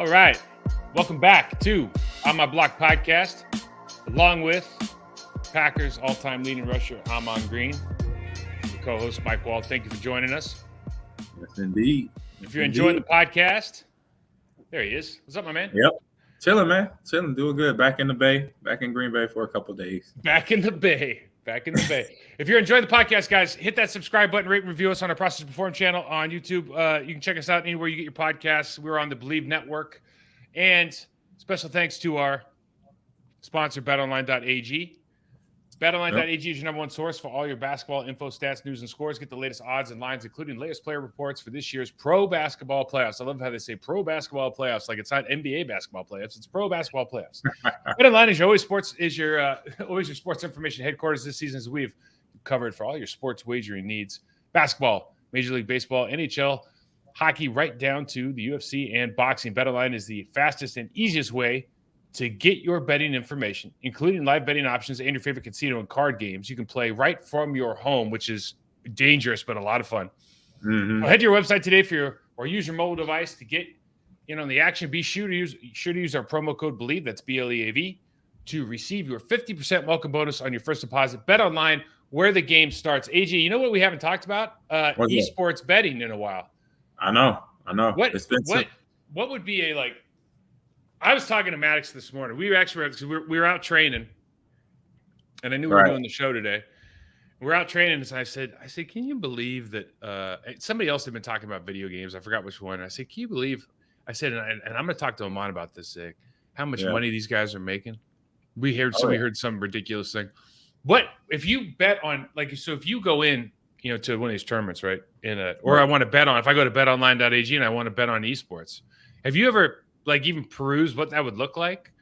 All right. Welcome back to On My Block podcast, along with Packers all-time leading rusher, Amon Green, the co-host, Mike Wall. Thank you for joining us. Yes, indeed. If you're enjoying the podcast, there he is. What's up, my man? Yep. Chilling, man. Chilling. Doing good. Back in the Bay. Back in Green Bay for a couple days. Back in the Bay. If you're enjoying the podcast, guys, hit that subscribe button, rate and review us on our Process Perform channel on YouTube. You can check us out anywhere you get your podcasts. We're on the Believe Network. And special thanks to our sponsor, betonline.ag. BetOnline.ag is your number one source for all your basketball info, stats, news, and scores. Get the latest odds and lines, including latest player reports for this year's pro basketball playoffs. I love how they say pro basketball playoffs, like it's not NBA basketball playoffs. It's pro basketball playoffs. BetOnline is your always your sports information headquarters this season, as we've covered for all your sports wagering needs. Basketball, Major League Baseball, NHL, hockey, right down to the UFC and boxing. BetOnline is the fastest and easiest way to get your betting information, including live betting options and your favorite casino and card games. You can play right from your home, which is dangerous, but a lot of fun. Mm-hmm. Well, head to your website today or use your mobile device to get in on the action. Be sure to use our promo code BELIEVE, that's BLEAV, to receive your 50% welcome bonus on your first deposit. Bet online where the game starts. AJ, you know what we haven't talked about? Esports betting in a while. I know. What would be I was talking to Maddox this morning. We were out training, and I knew we were doing the show today. We're out training, and I said, can you believe that somebody else had been talking about video games? I forgot which one. I said, can you believe? I said, and I'm going to talk to Amon about this. How much money these guys are making? We heard some ridiculous thing. What if you bet on if you go in, to one of these tournaments, right? I want to bet on. If I go to betonline.ag and I want to bet on esports, have you ever even peruse what that would look like?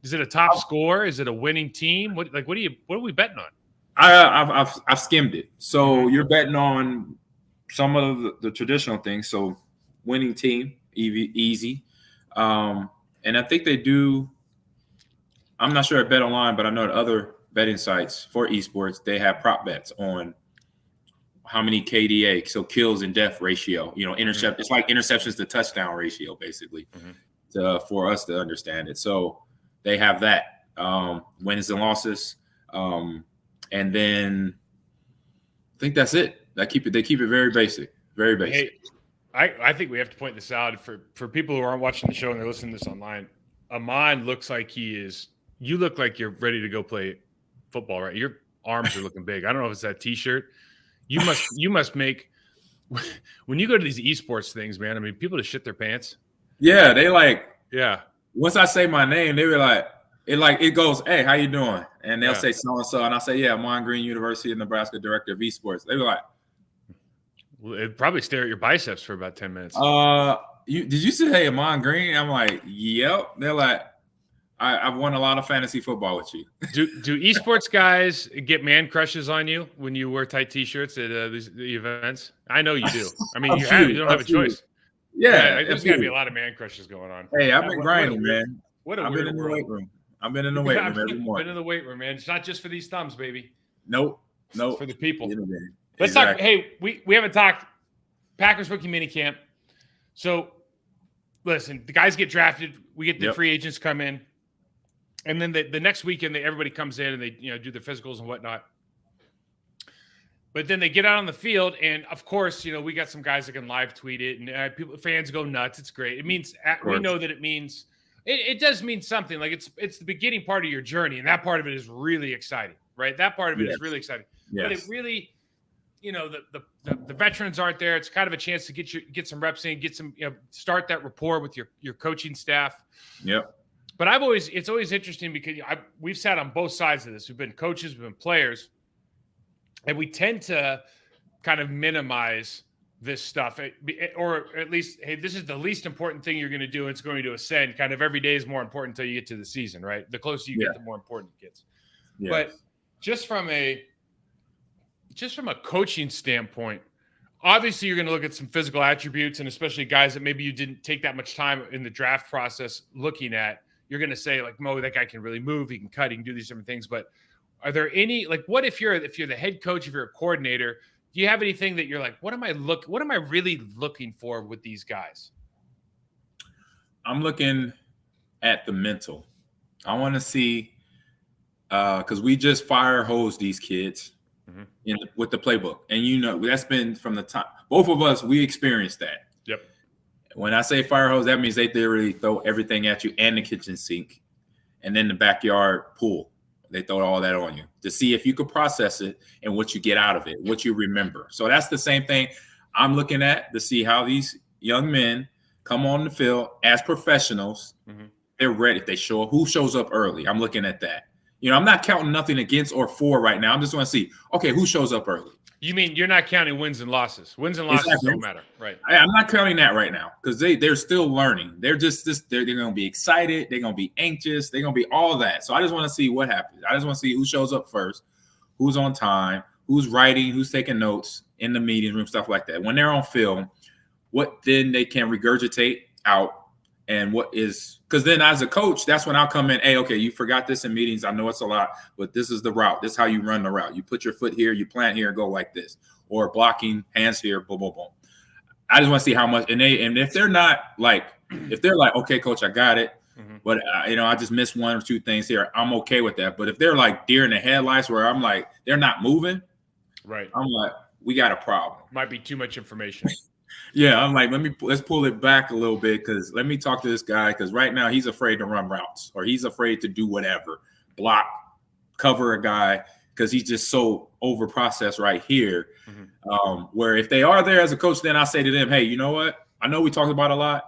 Is it a top score? Is it a winning team? What are we betting on? I've skimmed it. So you're betting on some of the traditional things. So winning team, easy. And I think they do. I'm not sure at Bet Online, but I know at other betting sites for esports, they have prop bets on how many KDA, so kills and death ratio. Intercept. It's like interceptions to touchdown ratio, basically. Mm-hmm. For us to understand it. So they have that wins and losses. And then I think that's it. They keep it very basic, very basic. Hey, I think we have to point this out for people who aren't watching the show and they're listening to this online. Amon looks like you look like you're ready to go play football, right? Your arms are looking big. I don't know if it's that t-shirt. You must make, when you go to these esports things, man, I mean, people just shit their pants. Yeah, they once I say my name, they were it goes, hey, how you doing? And they'll say so-and-so. And I say, yeah, Amon Green, University of Nebraska, Director of Esports. They were like. Well, it'd probably stare at your biceps for about 10 minutes. Did you say, hey, Amon Green? I'm like, yep. They're like, I've won a lot of fantasy football with you. Do esports guys get man crushes on you when you wear tight T-shirts at the events? I know you do. I mean, you don't have a choice. Yeah, there's got to be a lot of man crushes going on. Hey, I've been grinding, man. I've been in the weight room. I've been in the weight room every morning. Been in the weight room, man. It's not just for these thumbs, baby. Nope. It's for the people. Let's talk. Hey, we haven't talked Packers rookie minicamp. So, listen, the guys get drafted. We get the free agents come in, and then the next weekend, everybody comes in and they do their physicals and whatnot. But then they get out on the field, and of course, we got some guys that can live tweet it, and fans go nuts. It's great. It means we know that it means it does mean something. Like it's the beginning part of your journey, and that part of it is really exciting, right? That part of it is really exciting. Yes. But it really, the veterans aren't there. It's kind of a chance to get some reps in, get some start that rapport with your coaching staff. Yep. But it's always interesting because we've sat on both sides of this. We've been coaches, we've been players. And we tend to kind of minimize this stuff, or at least, hey, this is the least important thing you're going to do. It's going to ascend. Kind of every day is more important until you get to the season, right? The closer you get, the more important it gets. Yes. But just from a coaching standpoint, obviously you're going to look at some physical attributes, and especially guys that maybe you didn't take that much time in the draft process looking at. You're going to say Mo, that guy can really move. He can cut. He can do these different things, but. Are there any what if you're the head coach, if you're a coordinator, do you have anything that you're like, what am I really looking for with these guys? I'm looking at the mental. I want to see because we just fire hose these kids with the playbook, and that's been from the time both of us we experienced that. Yep. When I say fire hose, that means they literally throw everything at you and the kitchen sink, and then the backyard pool. They throw all that on you to see if you could process it and what you get out of it, what you remember. So that's the same thing I'm looking at to see how these young men come on the field as professionals. They're ready. If they show up, who shows up early? I'm looking at that. I'm not counting nothing against or for right now. I'm just want to see, okay, who shows up early? You mean you're not counting wins and losses? Wins and losses don't matter, right? I'm not counting that right now because they're still learning. They're they're going to be excited. They're going to be anxious. They're going to be all that. So I just want to see what happens. I just want to see who shows up first, who's on time, who's writing, who's taking notes in the meeting room, stuff like that. When they're on film, what then they can regurgitate out. And what is because then as a coach, that's when I'll come in. Hey, okay, you forgot this in meetings. I know it's a lot, but this is the route. This is how you run the route. You put your foot here, you plant here, and go like this, or blocking hands here, boom, boom, boom. I just want to see how much. And if they're not like, okay, coach, I got it, but I just missed one or two things here. I'm okay with that. But if they're like deer in the headlights, where I'm like they're not moving, right? I'm like we got a problem. Might be too much information. Yeah, I'm like, let's pull it back a little bit because let me talk to this guy because right now he's afraid to run routes or he's afraid to do whatever, block, cover a guy because he's just so over processed right here. Where if they are there as a coach, then I say to them, hey, you know what? I know we talked about a lot,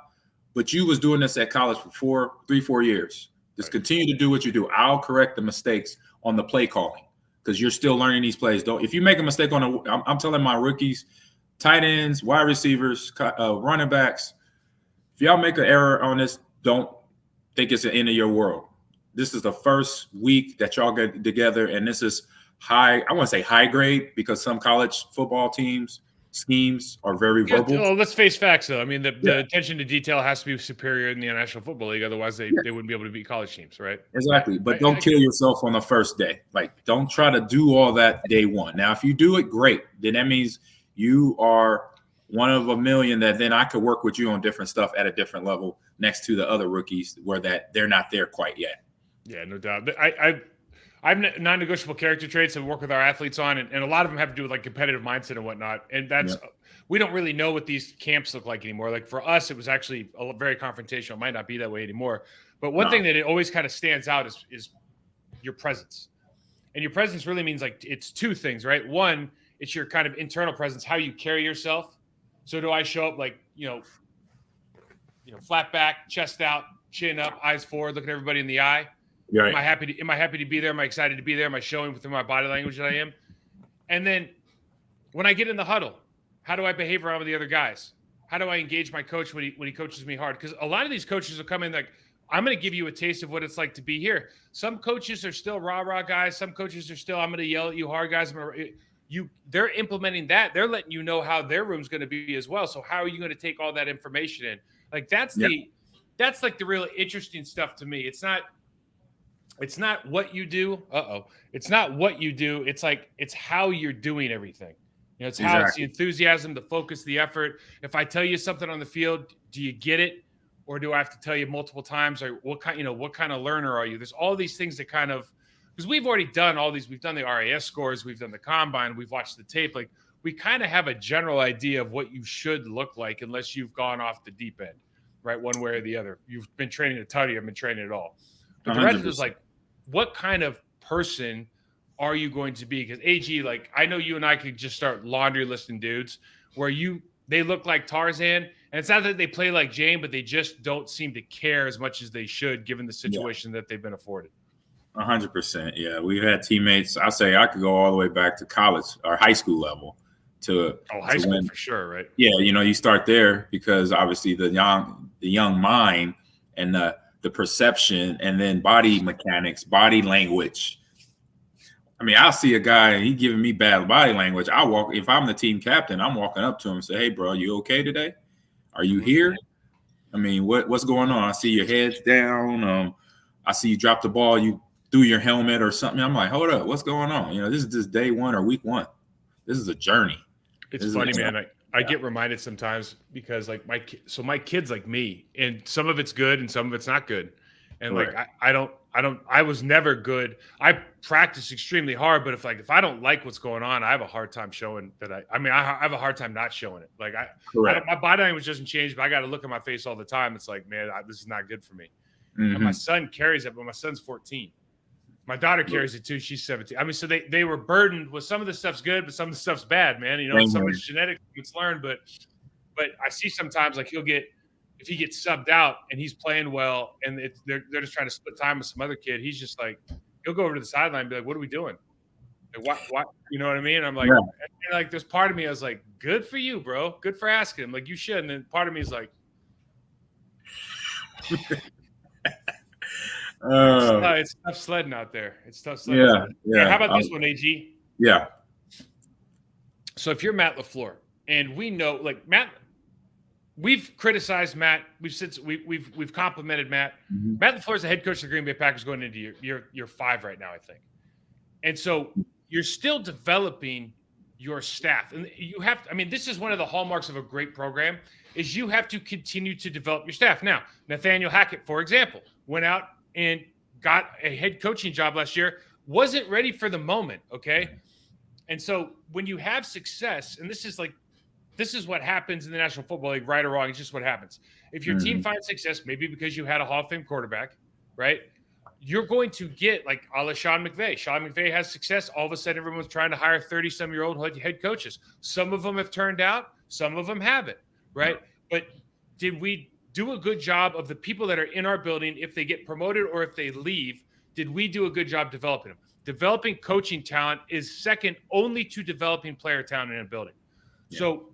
but you was doing this at college for 4 years. Just continue to do what you do. I'll correct the mistakes on the play calling because you're still learning these plays. If you make a mistake I'm telling my rookies, tight ends, wide receivers, running backs. If y'all make an error on this, don't think it's the end of your world. This is the first week that y'all get together, and this is high. I want to say high grade because some college football schemes are very verbal. Well, let's face facts, though. I mean, the attention to detail has to be superior in the National Football League. Otherwise, they wouldn't be able to beat college teams, right? Exactly. But don't kill yourself on the first day. Like, don't try to do all that day one. Now, if you do it, great. Then that means you are one of a million that then I could work with you on different stuff at a different level next to the other rookies where they're not there quite yet. Yeah, no doubt. I have non-negotiable character traits that we work with our athletes on, and a lot of them have to do with like competitive mindset and whatnot. And that's we don't really know what these camps look like anymore. Like for us, it was actually very confrontational. It might not be that way anymore. But one thing that it always kind of stands out is your presence. And your presence really means like it's two things, right? One, it's your kind of internal presence, how you carry yourself. So do I show up like, flat back, chest out, chin up, eyes forward, looking everybody in the eye? Right. Am I happy to be there? Am I excited to be there? Am I showing within my body language that I am? And then when I get in the huddle, how do I behave around with the other guys? How do I engage my coach when he coaches me hard? Because a lot of these coaches will come in like, I'm going to give you a taste of what it's like to be here. Some coaches are still rah-rah guys. Some coaches are still, I'm going to yell at you hard guys. They're implementing that. They're letting you know how their room's going to be as well. So how are you going to take all that information in? Like that's like the really interesting stuff to me. It's not what you do. It's not what you do. It's like, it's how you're doing everything. It's how it's the enthusiasm, the focus, the effort. If I tell you something on the field, do you get it? Or do I have to tell you multiple times? Or what kind of learner are you? There's all these things that kind of, because we've already done all these. We've done the RAS scores. We've done the combine. We've watched the tape. Like we kind of have a general idea of what you should look like unless you've gone off the deep end, right? One way or the other. You've been training a ton. You've been training at all. But the rest is like, what kind of person are you going to be? Because AG, like I know you and I could just start laundry listing dudes where they look like Tarzan. And it's not that they play like Jane, but they just don't seem to care as much as they should given the situation that they've been afforded. 100%. Yeah. We've had teammates. I say I could go all the way back to college or high school level to high school for sure. Right. Yeah. You start there because obviously the young mind and the perception and then body mechanics, body language. I mean, I'll see a guy and he giving me bad body language. If I'm the team captain, I'm walking up to him and say, hey bro, you okay today? Are you here? I mean, what's going on? I see your head's down. I see you drop the ball. You threw your helmet or something. I'm like, hold up, what's going on? This is just day one or week one. This is a journey. It's funny, man. I get reminded sometimes because like my kid's like me, and some of it's good and some of it's not good. And Correct. like I was never good. I practice extremely hard, but if I don't like what's going on, I have a hard time showing that I have a hard time not showing it. Like my body language doesn't change, but I got to look at my face all the time. It's like, man, this is not good for me. And my son carries it, but my son's 14. My daughter carries it too. She's 17. I mean, so they were burdened with some of the stuff's good, but some of the stuff's bad, man. You know, some of it's genetic, it's learned, but I see sometimes like if he gets subbed out and he's playing well and they're just trying to split time with some other kid, he's just like, he'll go over to the sideline and be like, what are we doing? Like, what? You know what I mean? I'm like, and like, there's part of me, I was like, good for you, bro. Good for asking him. Like, you should. And then part of me is like, it's tough sledding out there. It's tough sledding. Yeah. How about this one, AG? Yeah. So if you're Matt LaFleur, and we know, like Matt, we've criticized Matt. We've complimented Matt. Matt LaFleur is the head coach of the Green Bay Packers going into year 5 right now, I think. And so you're still developing your staff, and you have to, I mean, this is one of the hallmarks of a great program is you have to continue to develop your staff. Now, Nathaniel Hackett, for example, went out and got a head coaching job last year, wasn't ready for the moment, okay? And so when you have success, and this is what happens in the National Football League, right or wrong, it's just what happens. If your team finds success, maybe because you had a Hall of Fame quarterback, right? You're going to get like a la Sean McVay. Sean McVay has success. All of a sudden, everyone's trying to hire 30-some-year-old head coaches. Some of them have turned out. Some of them haven't, right? But did we do a good job of the people that are in our building, if they get promoted or if they leave, did we do a good job developing them? Developing coaching talent is second only to developing player talent in a building. Yeah. So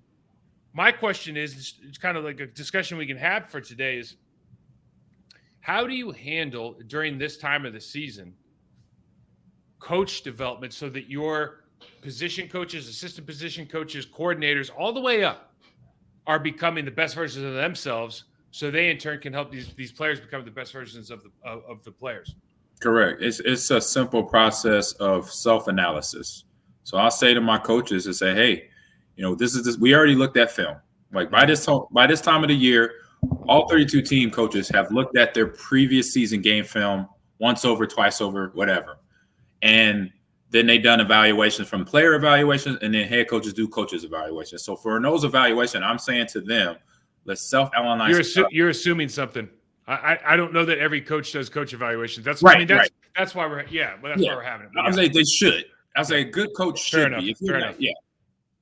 my question is, it's kind of like a discussion we can have for today is, how do you handle during this time of the season coach development so that your position coaches, assistant position coaches, coordinators, all the way up are becoming the best versions of themselves, so they in turn can help these players become the best versions of the players? Correct. It's a simple process of self-analysis. So I'll say to my coaches and say, hey, you know, this. We already looked at film. Like by this time of the year, all 32 team coaches have looked at their previous season game film once over, twice over, whatever. And then they done evaluations from player evaluations, and then head coaches do coaches evaluations. So for those evaluations, I'm saying to them, let's self-analyze. You're assuming something. I don't know that every coach does coach evaluations. That's right. That's why we're why we're having it. I say they should. I say a good coach should be. Fair enough. Yeah.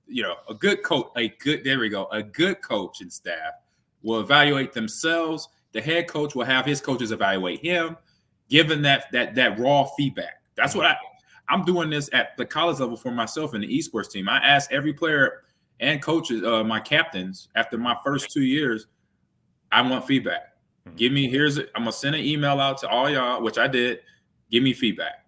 You know, a good coach, a good coach and staff will evaluate themselves. The head coach will have his coaches evaluate him, given that raw feedback. That's what I'm doing this at the college level for myself and the esports team. I ask every player and coaches, my captains, after my first 2 years, I want feedback. Give me, I'm gonna send an email out to all y'all, which I did. Give me feedback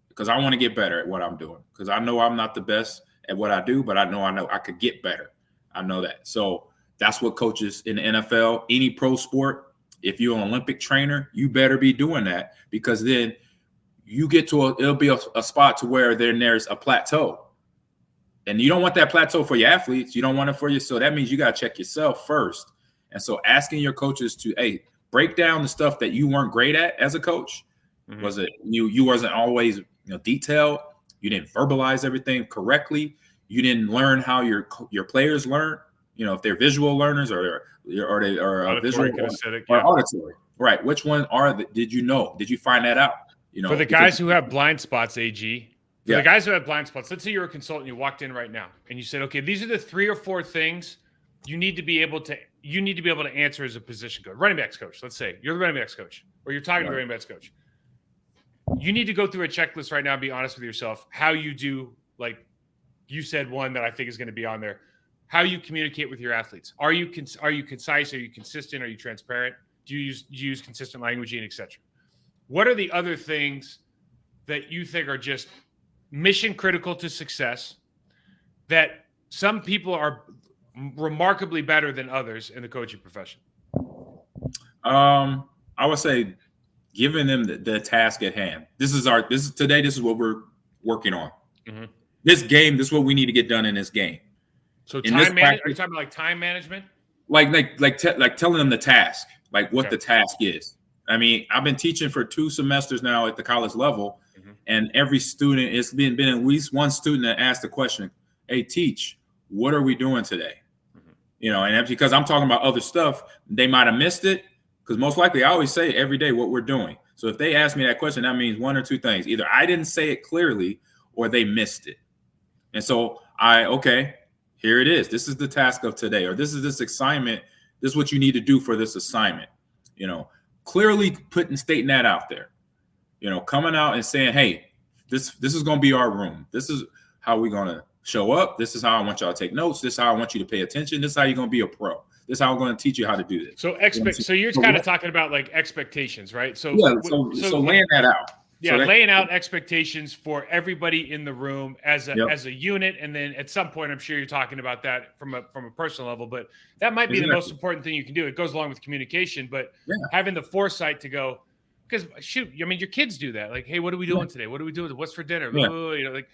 because I want to get better at what I'm doing. Because I know I'm not the best at what I do, but I know I could get better. I know that. So that's what coaches in the NFL, any pro sport, if you're an Olympic trainer, you better be doing that, because then you get to it'll be a spot to where there's a plateau. And you don't want that plateau for your athletes. You don't want it for you. So that means you got to check yourself first. And so asking your coaches to, hey, break down the stuff that you weren't great at as a coach. Mm-hmm. Was it you wasn't always detailed? You didn't verbalize everything correctly. You didn't learn how your players learn. If they're visual learners or they are auditory, visual or auditory. Right. Which one did you know? Did you find that out? For the guys who have blind spots, AG. For the guys who have blind spots, let's say you're a consultant, you walked in right now and you said, okay, these are the 3 or 4 things you need to be able to answer as a position coach, running backs coach. Let's say you're the running backs coach, or you're talking to the running backs coach. You need to go through a checklist right now and be honest with yourself. How you do, like you said, one that I think is going to be on there. How you communicate with your athletes. Are you concise? Are you consistent? Are you transparent? Do you use consistent languaging, etc.? What are the other things that you think are just mission critical to success that some people are remarkably better than others in the coaching profession? I would say giving them the task at hand. This is what we're working on. Mm-hmm. This is what we need to get done in this game. So in this are you practice, talking about like time management? like telling them the task, like what the task is. I mean, I've been teaching for 2 semesters now at the college level, and every student, it's been at least one student that asked the question, "Hey, teach, what are we doing today?" You know, and that's because I'm talking about other stuff, they might have missed it, because most likely I always say every day what we're doing. So if they ask me that question, that means one or two things: either I didn't say it clearly, or they missed it. And so okay, here it is. This is the task of today, or this is this assignment. This is what you need to do for this assignment. You know, clearly stating that out there. You know, coming out and saying, "Hey, this is going to be our room. This is how we're going to show up. This is how I want y'all to take notes. This is how I want you to pay attention. This is how you're going to be a pro. This is how I'm going to teach you how to do this." So so you're kind of talking about like expectations, right? So yeah, so laying that out. Yeah, laying out expectations for everybody in the room as a unit, and then at some point, I'm sure you're talking about that from a personal level. But that might be the most important thing you can do. It goes along with communication, but having the foresight to go, because shoot, I mean, your kids do that. Like, hey, what are we doing today? What are we doing? What's for dinner? You know, like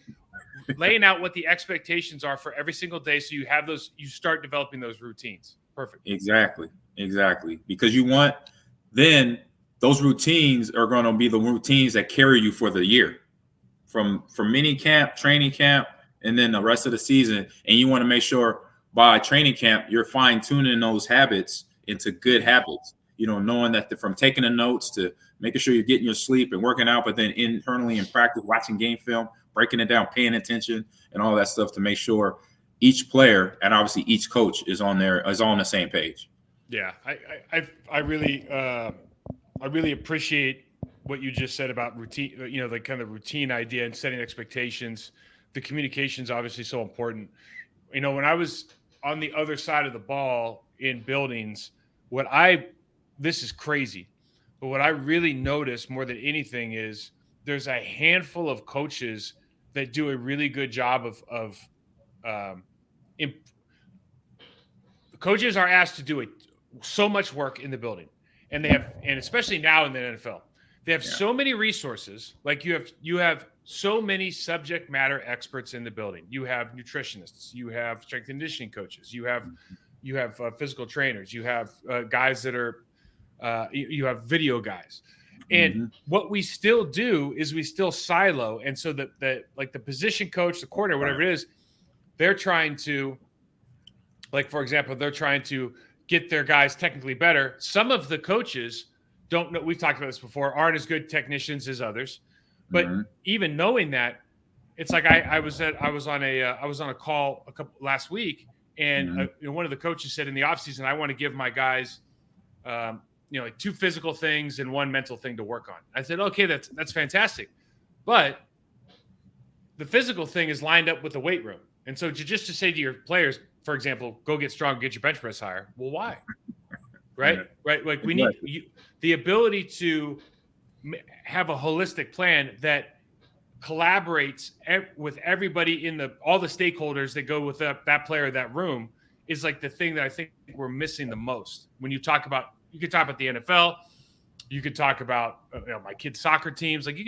laying out what the expectations are for every single day, so you have those. You start developing those routines. Perfect. Exactly. Because you want then. Those routines are going to be the routines that carry you for the year, from mini camp, training camp, and then the rest of the season. And you want to make sure by training camp, you're fine tuning those habits into good habits, you know, knowing that from taking the notes to making sure you're getting your sleep and working out, but then internally in practice, watching game film, breaking it down, paying attention and all that stuff to make sure each player and obviously each coach is on the same page. Yeah. I really appreciate what you just said about routine, you know, the kind of routine idea and setting expectations. The communication is obviously so important. You know, when I was on the other side of the ball in buildings, this is crazy, but what I really noticed more than anything is there's a handful of coaches that do a really good job coaches are asked to do so much work in the building. And and especially now in the NFL, they have so many resources. Like you have so many subject matter experts in the building. You have nutritionists, you have strength and conditioning coaches, you have physical trainers, you have guys that are, you have video guys. And what we still do is we still silo. And so like the position coach, the coordinator, whatever it is, they're trying to, like, for example, they're trying to get their guys technically better. Some of the coaches don't know. We've talked about this before. Aren't as good technicians as others. But even knowing that, it's like I was on a call last week, and one of the coaches said in the offseason, I want to give my guys, like 2 physical things and 1 mental thing to work on. I said, okay, that's fantastic, but the physical thing is lined up with the weight room, and so just to say to your players, for example, go get strong, get your bench press higher. Well, why? Right. Like we need the ability to have a holistic plan that collaborates with everybody all the stakeholders that go with that player, that room, is like the thing that I think we're missing the most. When you could talk about the NFL, you could talk about my kids' soccer teams. Like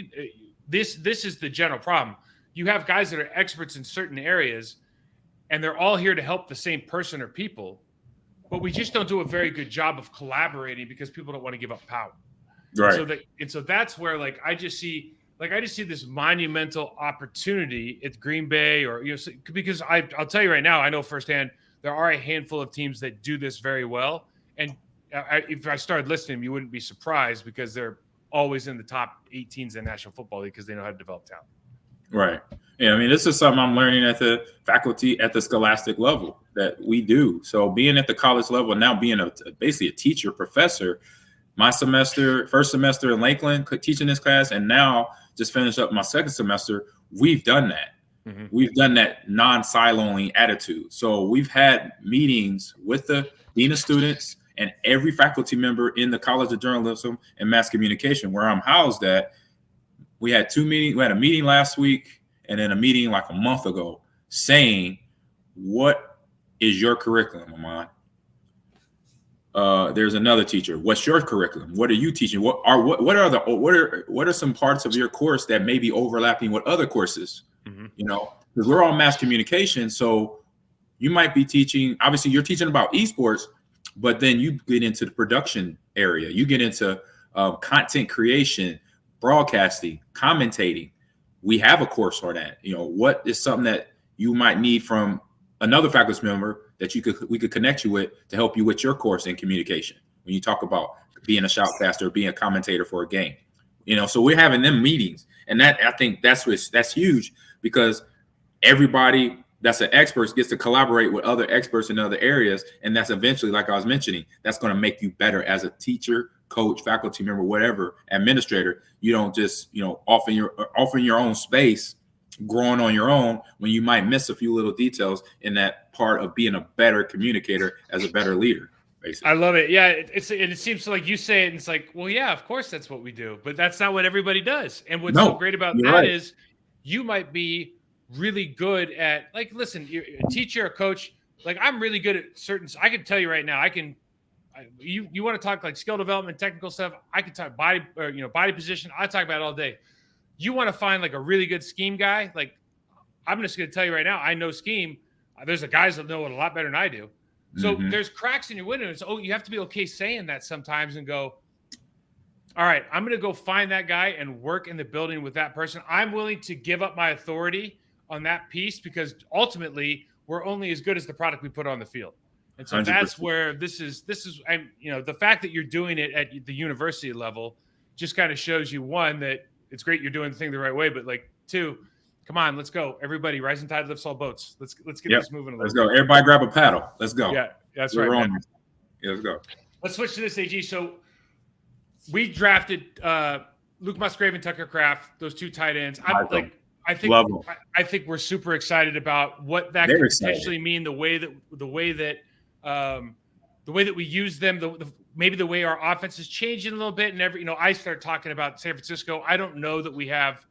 this is the general problem. You have guys that are experts in certain areas, and they're all here to help the same person or people, but we just don't do a very good job of collaborating because people don't want to give up power. Right. And so that's where I just see this monumental opportunity at Green Bay, or because I'll tell you right now, I know firsthand there are a handful of teams that do this very well, and if I started listing them, you wouldn't be surprised because they're always in the top 8 teams in the National Football League because they know how to develop talent. Right. Yeah, I mean, this is something I'm learning at the faculty, at the scholastic level that we do. So being at the college level, now being basically a teacher, professor, my first semester in Lakeland, teaching this class, and now just finished up my second semester, we've done that. We've done that non-siloing attitude. So we've had meetings with the dean of students and every faculty member in the College of Journalism and Mass Communication, where I'm housed at. We had 2 meetings. We had a meeting last week and then a meeting like a month ago saying, what is your curriculum, Amon? There's another teacher. What's your curriculum? What are you teaching? What are some parts of your course that may be overlapping with other courses? Because we're all mass communication. So you might be teaching, obviously you're teaching about esports, but then you get into the production area. You get into content creation, broadcasting, commentating. We have a course for that. What is something that you might need from another faculty member that we could connect you with to help you with your course in communication when you talk about being a shoutcaster, being a commentator for a game. So we're having them meetings, and that, I think that's huge, because everybody that's an expert gets to collaborate with other experts in other areas, and that's eventually, like I was mentioning, that's going to make you better as a teacher, coach, faculty member, whatever, administrator. You don't just off in your own space, growing on your own, when you might miss a few little details in that part of being a better communicator as a better leader. Basically. I love it. Yeah, it seems like you say it, and it's like, well, yeah, of course that's what we do, but that's not what everybody does. And what's so great about that is you might be really good at, like, listen, you're a teacher, a coach. Like, I'm really good at certain. I can tell you right now, you want to talk like skill development, technical stuff. I can talk body position. I talk about it all day. You want to find like a really good scheme guy. Like, I'm just going to tell you right now, I know scheme. There's guys that know it a lot better than I do. So there's cracks in your window. So you have to be okay saying that sometimes and go, all right, I'm going to go find that guy and work in the building with that person. I'm willing to give up my authority on that piece, because ultimately we're only as good as the product we put on the field. And so 100%. That's where this is, the fact that you're doing it at the university level just kind of shows you, one, that it's great you're doing the thing the right way, but like, two, come on, let's go. Everybody, rising tide lifts all boats. Let's get this moving a little bit. Let's go. Everybody grab a paddle. Let's go. Yeah, that's right, man. Yeah, let's go. Let's switch to this, AG. So we drafted Luke Musgrave and Tucker Kraft, those two tight ends. I think we're super excited about what that could potentially mean. The way that we use them, maybe the way our offense is changing a little bit. And I start talking about San Francisco. I don't know that we have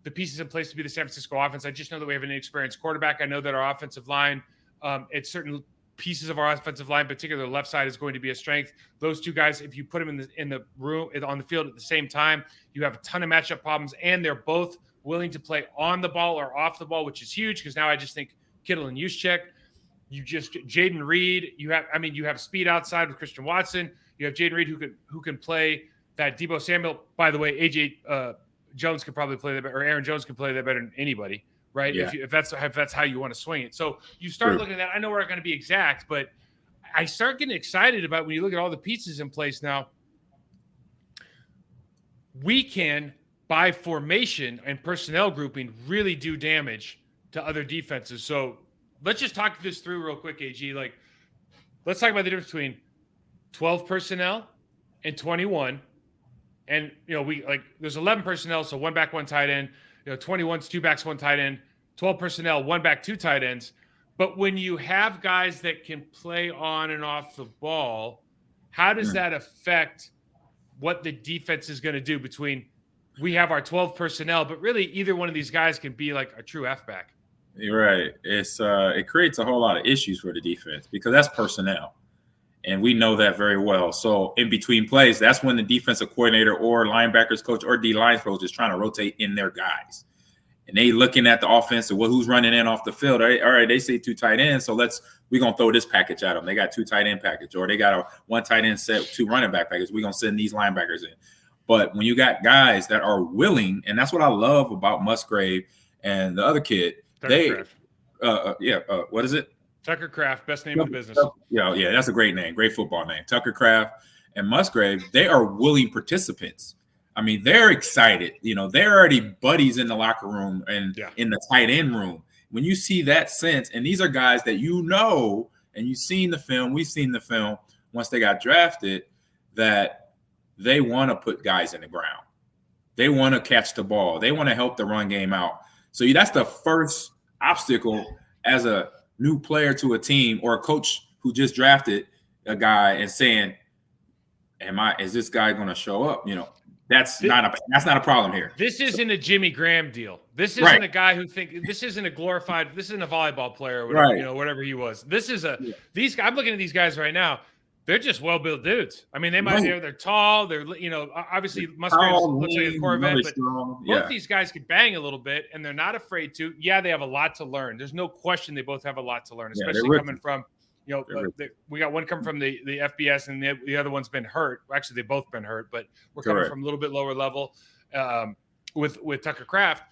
the pieces in place to be the San Francisco offense. I just know that we have an inexperienced quarterback. I know that our offensive line, at certain pieces of our offensive line, particularly the left side, is going to be a strength. Those two guys, if you put them in the room on the field at the same time, you have a ton of matchup problems, and they're both willing to play on the ball or off the ball, which is huge, because now I just think Kittle and Juszczyk. Jaden Reed. You have speed outside with Christian Watson. You have Jaden Reed who can play that Deebo Samuel. By the way, AJ Jones could probably play that better, or Aaron Jones can play that better than anybody, right? Yeah. If that's how you want to swing it. So you start looking at that. I know we're not going to be exact, but I start getting excited about when you look at all the pieces in place now. We can, by formation and personnel grouping, really do damage to other defenses. So let's just talk this through real quick, AG. Like, let's talk about the difference between 12 personnel and 21. And, there's 11 personnel, so one back, one tight end. 21's two backs, one tight end. 12 personnel, one back, two tight ends. But when you have guys that can play on and off the ball, how does that affect what the defense is going to do? Between, we have our 12 personnel, but really either one of these guys can be like a true F-back. You're right. It creates a whole lot of issues for the defense, because that's personnel. And we know that very well. So in between plays, that's when the defensive coordinator or linebackers coach or D-line coach is trying to rotate in their guys. And they looking at the offense and who's running in off the field. All right, they see two tight ends, so we're going to throw this package at them. They got two tight end package, or they got a one tight end set, two running back package. We're going to send these linebackers in. But when you got guys that are willing, and that's what I love about Musgrave and the other kid, what is it? Tucker Kraft, best name in the business. Yeah, that's a great name. Great football name. Tucker Kraft and Musgrave, they are willing participants. I mean, they're excited. They're already buddies in the locker room and in the tight end room. When you see that sense, and these are guys that and you've seen the film, we've seen the film once they got drafted, that they want to put guys in the ground. They want to catch the ball. They want to help the run game out. So that's the first obstacle as a new player to a team, or a coach who just drafted a guy and saying, is this guy going to show up? That's not a problem here. This isn't a Jimmy Graham deal. This isn't a guy who this isn't a volleyball player or whatever, whatever he was. This is I'm looking at these guys right now. They're just well-built dudes. I mean, they're tall. They're, obviously Musgraves looks like a Corvette, but both these guys could bang a little bit, and they're not afraid to. Yeah, they have a lot to learn. There's no question they both have a lot to learn, especially coming from, we got one coming from the FBS, and the other one's been hurt. Actually, they've both been hurt, but we're coming from a little bit lower level with Tucker Kraft.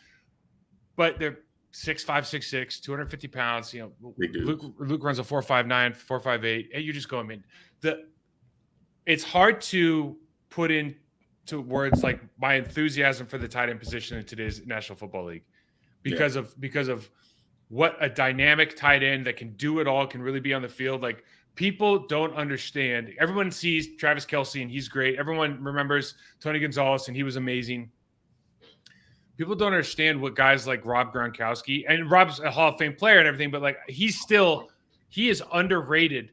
But they're 6'5", 6'6", 250 pounds. Luke runs a 4.59, 4.58. Hey, you just go. I mean, it's hard to put into words like my enthusiasm for the tight end position in today's National Football League because of what a dynamic tight end that can do it all can really be on the field. Like, people don't understand. Everyone sees Travis Kelce and he's great. Everyone remembers Tony Gonzalez and he was amazing. People don't understand what guys like Rob Gronkowski, and Rob's a Hall of Fame player and everything, but like he is underrated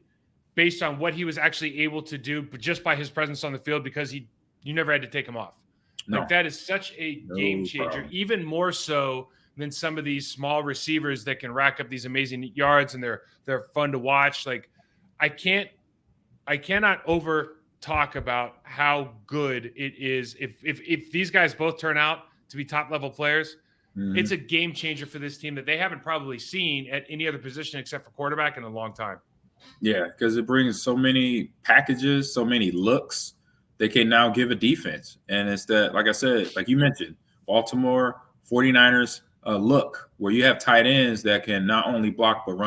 based on what he was actually able to do, but just by his presence on the field, because you never had to take him off. No. Like, that is such a game changer, even more so than some of these small receivers that can rack up these amazing yards and they're fun to watch. Like, I cannot over talk about how good it is if these guys both turn out to be top level players. It's a game changer for this team that they haven't probably seen at any other position except for quarterback in a long time. Yeah, because it brings so many packages, so many looks they can now give a defense. And it's that, like I said, like you mentioned, Baltimore 49ers look where you have tight ends that can not only block but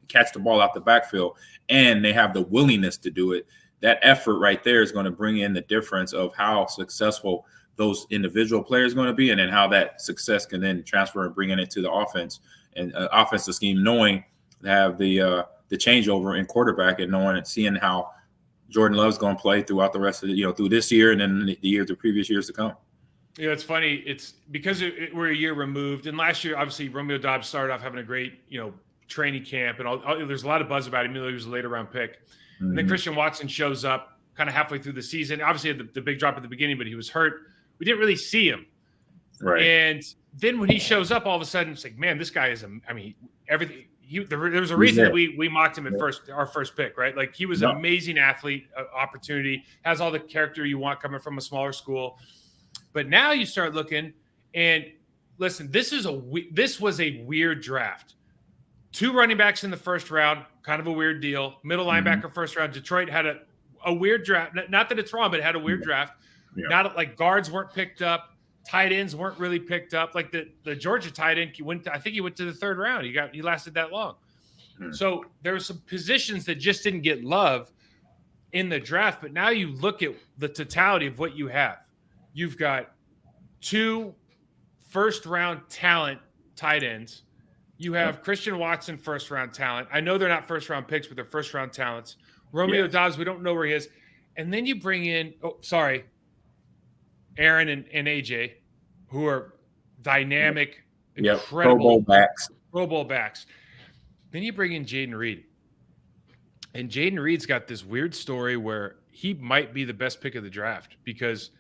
catch the ball out the backfield, and they have the willingness to do it. That effort right there is going to bring in the difference of how successful those individual players are going to be, and then how that success can then transfer and bring it into the offense and offensive scheme, knowing to have the changeover in quarterback and knowing and seeing how Jordan Love's going to play throughout the rest of the, through this year and then the previous years to come. It's funny. It's because we're a year removed, and last year, obviously, Romeo Doubs started off having a great, training camp, and there's a lot of buzz about him. He was a later round pick. And then Christian Watson shows up kind of halfway through the season. Obviously, had the big drop at the beginning, but he was hurt. We didn't really see him. Right. And then when he shows up, all of a sudden, it's like, man, this guy is, everything. There was a reason that we mocked him at our first pick, right? Like, he was an amazing athlete, opportunity, has all the character you want coming from a smaller school. But now you start looking, and listen, this was a weird draft. 2 running backs in the first round, kind of a weird deal. Middle linebacker first round. Detroit had a weird draft. Not that it's wrong, but it had a weird draft. Yeah. Not like guards weren't picked up, tight ends weren't really picked up. Like the Georgia tight end, he went to the 3rd round. He lasted that long. So there were some positions that just didn't get love in the draft. But now you look at the totality of what you have. You've got 2 first-round talent tight ends. You have Christian Watson, first-round talent. I know they're not first-round picks, but they're first-round talents. Romeo Doubs, we don't know where he is. And then you bring in, Aaron and AJ, who are dynamic, incredible Pro Bowl backs. Then you bring in Jaden Reed. And Jaden Reed's got this weird story where he might be the best pick of the draft because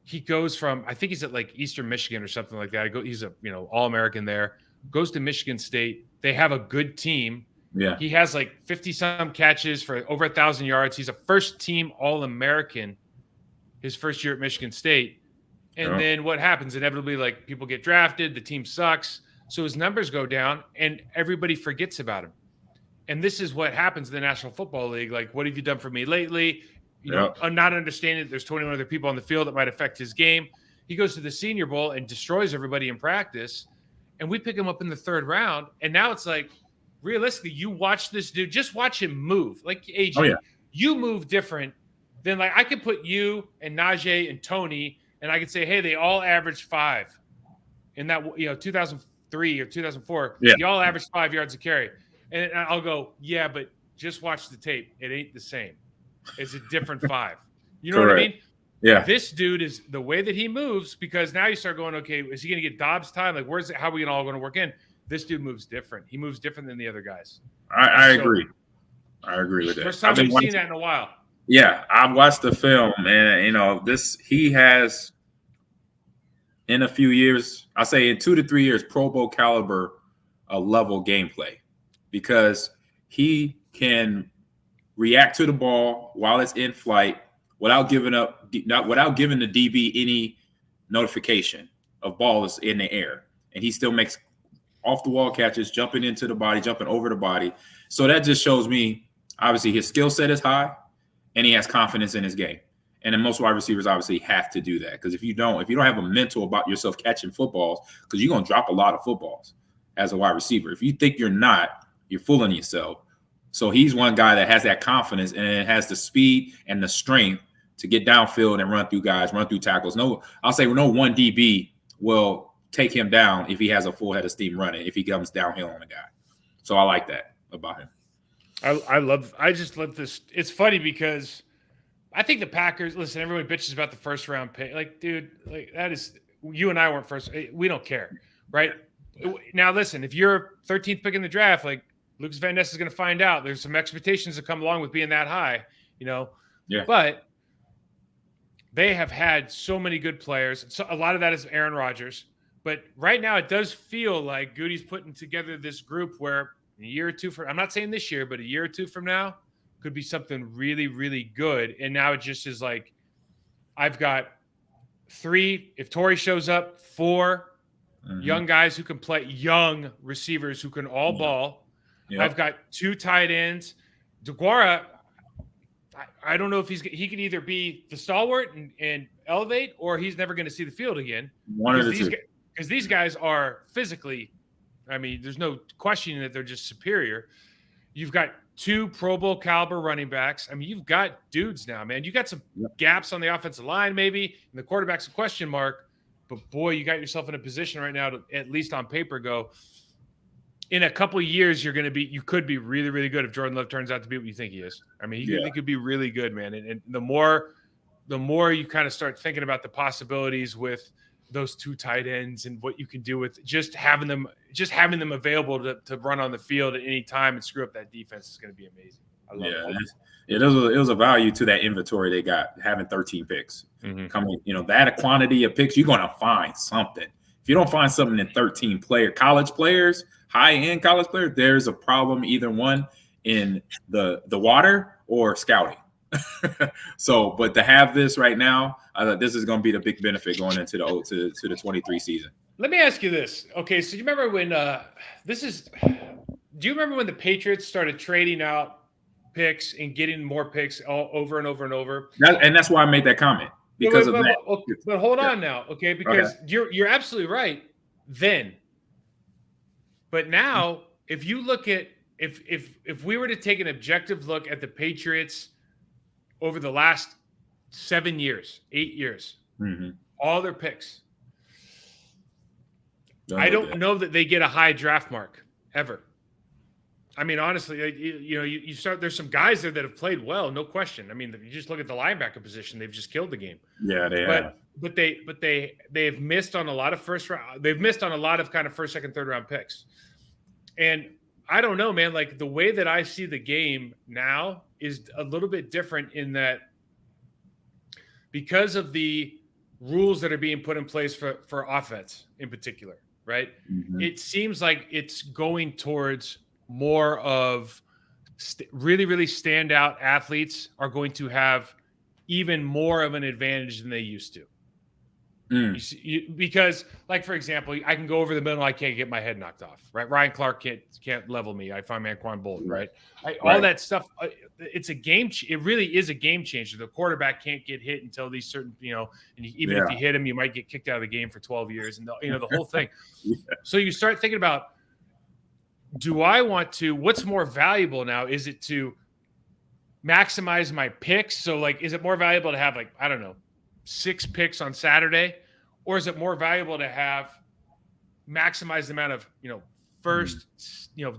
he goes from, I think he's at like Eastern Michigan or something like that. He's a All-American there. Goes to Michigan State. They have a good team. Yeah. He has like 50-some catches for over 1,000 yards. He's a first-team All-American his first year at Michigan State. And then what happens? Inevitably, like, people get drafted. The team sucks. So his numbers go down, and everybody forgets about him. And this is what happens in the National Football League. Like, what have you done for me lately? I'm not understanding that there's 21 other people on the field that might affect his game. He goes to the Senior Bowl and destroys everybody in practice. And we pick him up in the 3rd round. And now it's like, realistically, you watch this dude, just watch him move. Like, AJ, you move different than, like, I could put you and Najee and Tony, and I could say, hey, they all averaged 5 in that, 2003 or 2004. Yeah. They all averaged 5 yards a carry. And I'll go, yeah, but just watch the tape. It ain't the same. It's a different 5. You know what I mean? Yeah. This dude is the way that he moves, because now you start going, okay, is he going to get Dobbs time? Like, how are we all going to work in? This dude moves different. He moves different than the other guys. I agree. I agree with that. First time we've seen that in a while. Yeah, I've watched the film, and he has, in a few years, I say in 2 to 3 years, Pro Bowl caliber level gameplay, because he can react to the ball while it's in flight without giving the DB any notification of balls in the air, and he still makes off the wall catches, jumping into the body, jumping over the body. So that just shows me, obviously, his skill set is high, and he has confidence in his game. And then most wide receivers obviously have to do that, because if you don't have a mental about yourself catching footballs, because you're going to drop a lot of footballs as a wide receiver. If you think you're not, you're fooling yourself. So he's one guy that has that confidence and has the speed and the strength to get downfield and run through guys, run through tackles. I'll say no one DB will take him down if he has a full head of steam running, if he comes downhill on a guy. So I like that about him. I just love this. It's funny because I think the Packers, listen, everyone bitches about the first round pick. Like, dude, like that is, you and I weren't first. We don't care, right? Now, listen, if you're 13th pick in the draft, like Lucas Van Ness is going to find out. There's some expectations that come along with being that high, Yeah. But they have had so many good players. So a lot of that is Aaron Rodgers. But right now, it does feel like Goody's putting together this group where a year or two I'm not saying this year, but a year or two from now could be something really, really good. And now it just is like, I've got 3, if Torrey shows up, 4 young guys who can play, young receivers who can all ball. Yep. I've got 2 tight ends. DeGuara, I don't know if he could either be the stalwart and elevate, or he's never going to see the field again. One of the two. Because these guys are physically, I mean, there's no questioning that they're just superior. You've got 2 Pro Bowl caliber running backs. I mean, you've got dudes now, man. You got some gaps on the offensive line, maybe, and the quarterback's a question mark. But boy, you got yourself in a position right now to, at least on paper, go, in a couple of years, you could be really, really good if Jordan Love turns out to be what you think he is. I mean, he could be really good, man. And the more you kind of start thinking about the possibilities with those 2 tight ends and what you can do with just having them available to run on the field at any time and screw up that defense is going to be amazing. I love it. It was a value to that inventory they got, having 13 picks. Coming, that quantity of picks, you're going to find something. If you don't find something in 13 college players, high-end college players, there's a problem, either one in the water or scouting. So, but to have this right now, this is going to be the big benefit going into the 23 season. Let me ask you this. Okay, so you remember when do you remember when the Patriots started trading out picks and getting more picks over and over and over? And that's why I made that comment. Because of that. Okay, but hold on now, okay? Because you're absolutely right then. But now, if you look at if we were to take an objective look at the Patriots over the last 7 years, 8 years, all their picks, I don't know that they get a high draft mark ever. I mean, honestly, you start. There's some guys there that have played well, no question. I mean, you just look at the linebacker position; they've just killed the game. Yeah, they have. But they've missed on a lot of first round. They've missed on a lot of kind of first, second, third round picks. And I don't know, man. Like the way that I see the game now is a little bit different in that because of the rules that are being put in place for offense in particular, right? It seems like it's going towards more of really, really standout athletes are going to have even more of an advantage than they used to. Because, like, for example, I can go over the middle, I can't get my head knocked off, right? Ryan Clark can't level me. I find Anquan Bolden, right? All that stuff. It's a game. It really is a game changer. The quarterback can't get hit until these certain, and even if you hit him, you might get kicked out of the game for 12 years, and the whole thing. So you start thinking about, do I want to? What's more valuable now? Is it to maximize my picks? So, like, is it more valuable to have, like, I don't know, 6 picks on Saturday, or is it more valuable to have maximize the amount of first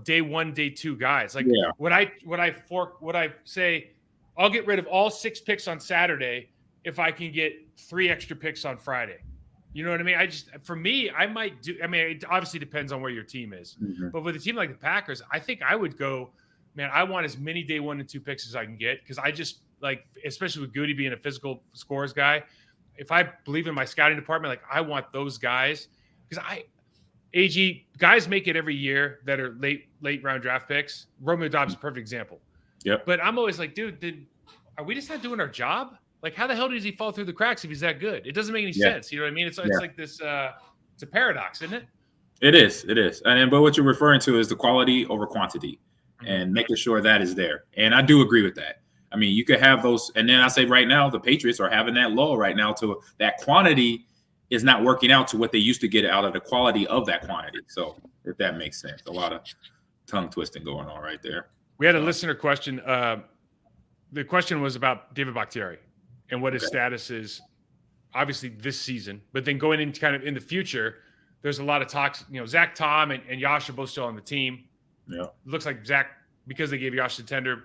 day 1, day 2 guys? Like would I say I'll get rid of all 6 picks on Saturday if I can get 3 extra picks on Friday? You know what I mean? For me, I might do. I mean, it obviously depends on where your team is, but with a team like the Packers, I think I would go, man, I want as many day 1 and 2 picks as I can get, because I just, like, especially with Goody being a physical scores guy, if I believe in my scouting department, like, I want those guys, because guys make it every year that are late round draft picks. Romeo Dobbs is a perfect example. Yep. But I'm always like, dude, are we just not doing our job? Like, how the hell does he fall through the cracks if he's that good? It doesn't make any sense. You know what I mean? It's like this. It's a paradox, isn't it? It is. But what you're referring to is the quality over quantity, and making sure that is there. And I do agree with that. I mean, you could have those, and then I say right now the Patriots are having that lull right now to that quantity is not working out to what they used to get out of the quality of that quantity. So if that makes sense, a lot of tongue twisting going on right there. We had a listener question. The question was about David Bakhtiari and what his status is, obviously this season, but then going into kind of in the future, there's a lot of talks. You know, Zach Tom and Yash are both still on the team. Yeah, it looks like Zach, because they gave Yash the tender,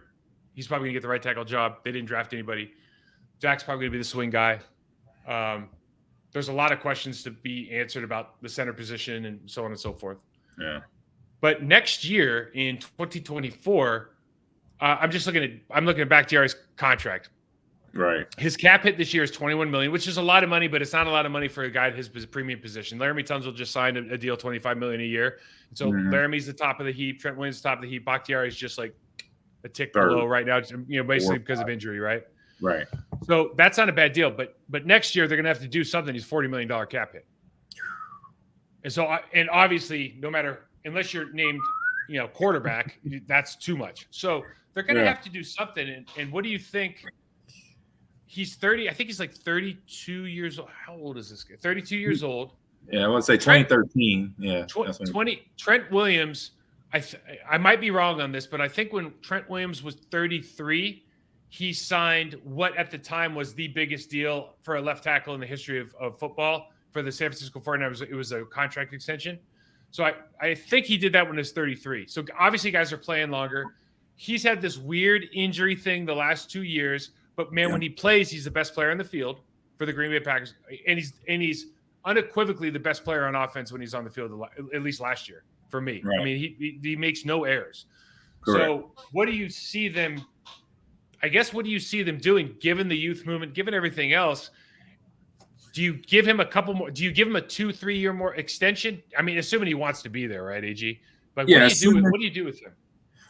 he's probably gonna get the right tackle job. They didn't draft anybody. Zach's probably gonna be the swing guy. There's a lot of questions to be answered about the center position and so on and so forth. Yeah. But next year in 2024, I'm looking at Bakhtiari's contract. Right. His cap hit this year is $21 million, which is a lot of money, but it's not a lot of money for a guy at his premium position. Laramie Tunsil just signed a deal, $25 million a year. And so Laramie's the top of the heap. Trent Williams top of the heap. Bakhtiari is just like a tick below right now, basically because of injury, right? Right. So that's not a bad deal. But next year they're going to have to do something. He's $40 million cap hit. And so, and obviously, unless you're named, quarterback, that's too much. So they're going to have to do something. And what do you think? He's 30. I think he's like 32 years old. How old is this guy? 32 years old. Yeah, I want to say 2013. Yeah. 20. Trent Williams, I might be wrong on this, but I think when Trent Williams was 33, he signed what at the time was the biggest deal for a left tackle in the history of football for the San Francisco 49ers. It was a contract extension. So I think he did that when he was 33. So obviously guys are playing longer. He's had this weird injury thing the last 2 years, but man, when he plays, he's the best player on the field for the Green Bay Packers. And he's unequivocally the best player on offense when he's on the field, at least last year for me. Right. I mean, he makes no errors. Correct. So what do you see them doing given the youth movement, given everything else? Do you give him a couple more? Do you give him a 2-3 year more extension? I mean, assuming he wants to be there, right, AG? But what do you do with him?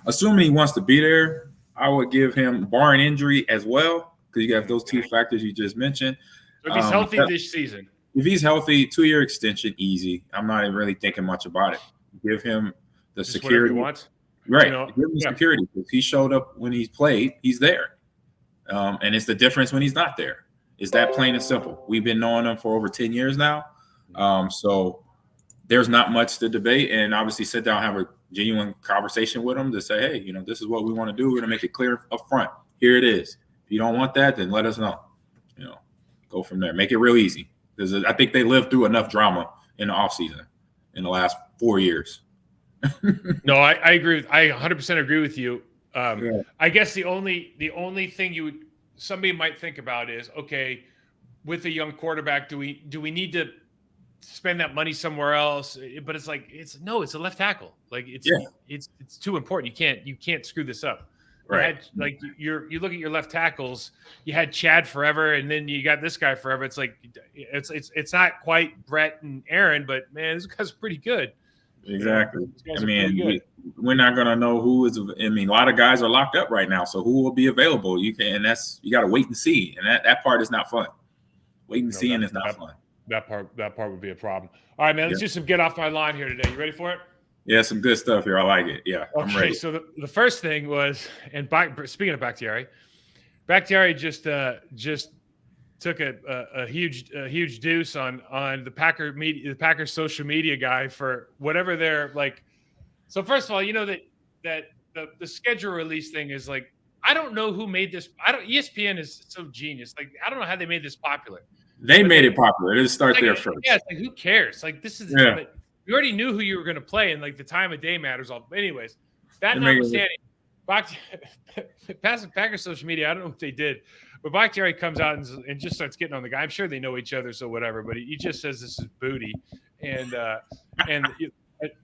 Assuming he wants to be there, I would give him, barring injury as well, because you have those two factors you just mentioned. So if he's healthy this season. If he's healthy, 2-year extension, easy. I'm not even really thinking much about it. Give him the just security. He wants. Right. Give him security. If he showed up when he's played, he's there. And it's the difference when he's not there. It's that plain and simple. We've been knowing him for over 10 years now. So there's not much to debate. And obviously sit down, have a genuine conversation with him to say, hey, this is what we want to do. We're going to make it clear up front. Here it is. If you don't want that, then let us know. Go from there. Make it real easy. Because I think they lived through enough drama in the offseason in the last 4 years. No, I agree. I 100% agree with you. I guess the only thing somebody might think about is, okay, with a young quarterback, do we need to spend that money somewhere else? But it's like it's a left tackle. Like it's too important. You can't screw this up. Right. You look at your left tackles. You had Chad forever, and then you got this guy forever. It's like it's not quite Brett and Aaron, but man, this guy's pretty good. Exactly. I mean, we're not gonna know who is. I mean, a lot of guys are locked up right now, so who will be available? You got to wait and see, and that part is not fun. Wait and seeing is not fun. That part would be a problem. All right, man. Let's do some get off my line here today. You ready for it? Yeah, some good stuff here. I like it. Yeah, okay, I'm ready. So the first thing was, speaking of Bakhtiari just took a huge deuce on the Packers social media guy for whatever they're like. So first of all, that the schedule release thing is like, I don't know who made this. ESPN is so genius. Like, I don't know how they made this popular. They made it popular. It start there first. Yeah, it's like, who cares? Like, this is but you already knew who you were going to play, and like the time of day matters all. Anyways, that notwithstanding, Packers social media, I don't know what they did, but Bakhtiari comes out and just starts getting on the guy. I'm sure they know each other, so whatever. But he just says this is booty, and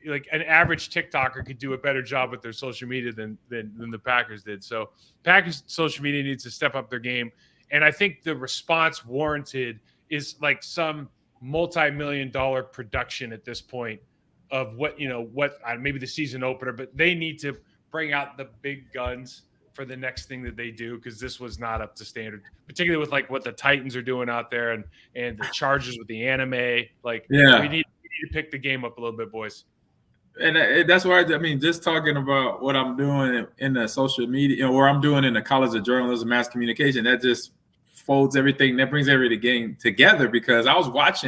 like an average TikToker could do a better job with their social media than the Packers did. So Packers social media needs to step up their game, and I think the response warranted is like some multi-million-dollar production at this point of what maybe the season opener, but they need to bring out the big guns for the next thing that they do, because this was not up to standard, particularly with like what the Titans are doing out there and the Chargers with the anime. Like, we need to pick the game up a little bit, boys. And that's why, I mean, just talking about what I'm doing in the social media, or I'm doing in the College of Journalism, Mass Communication, that just folds everything, that brings everything together, because I watched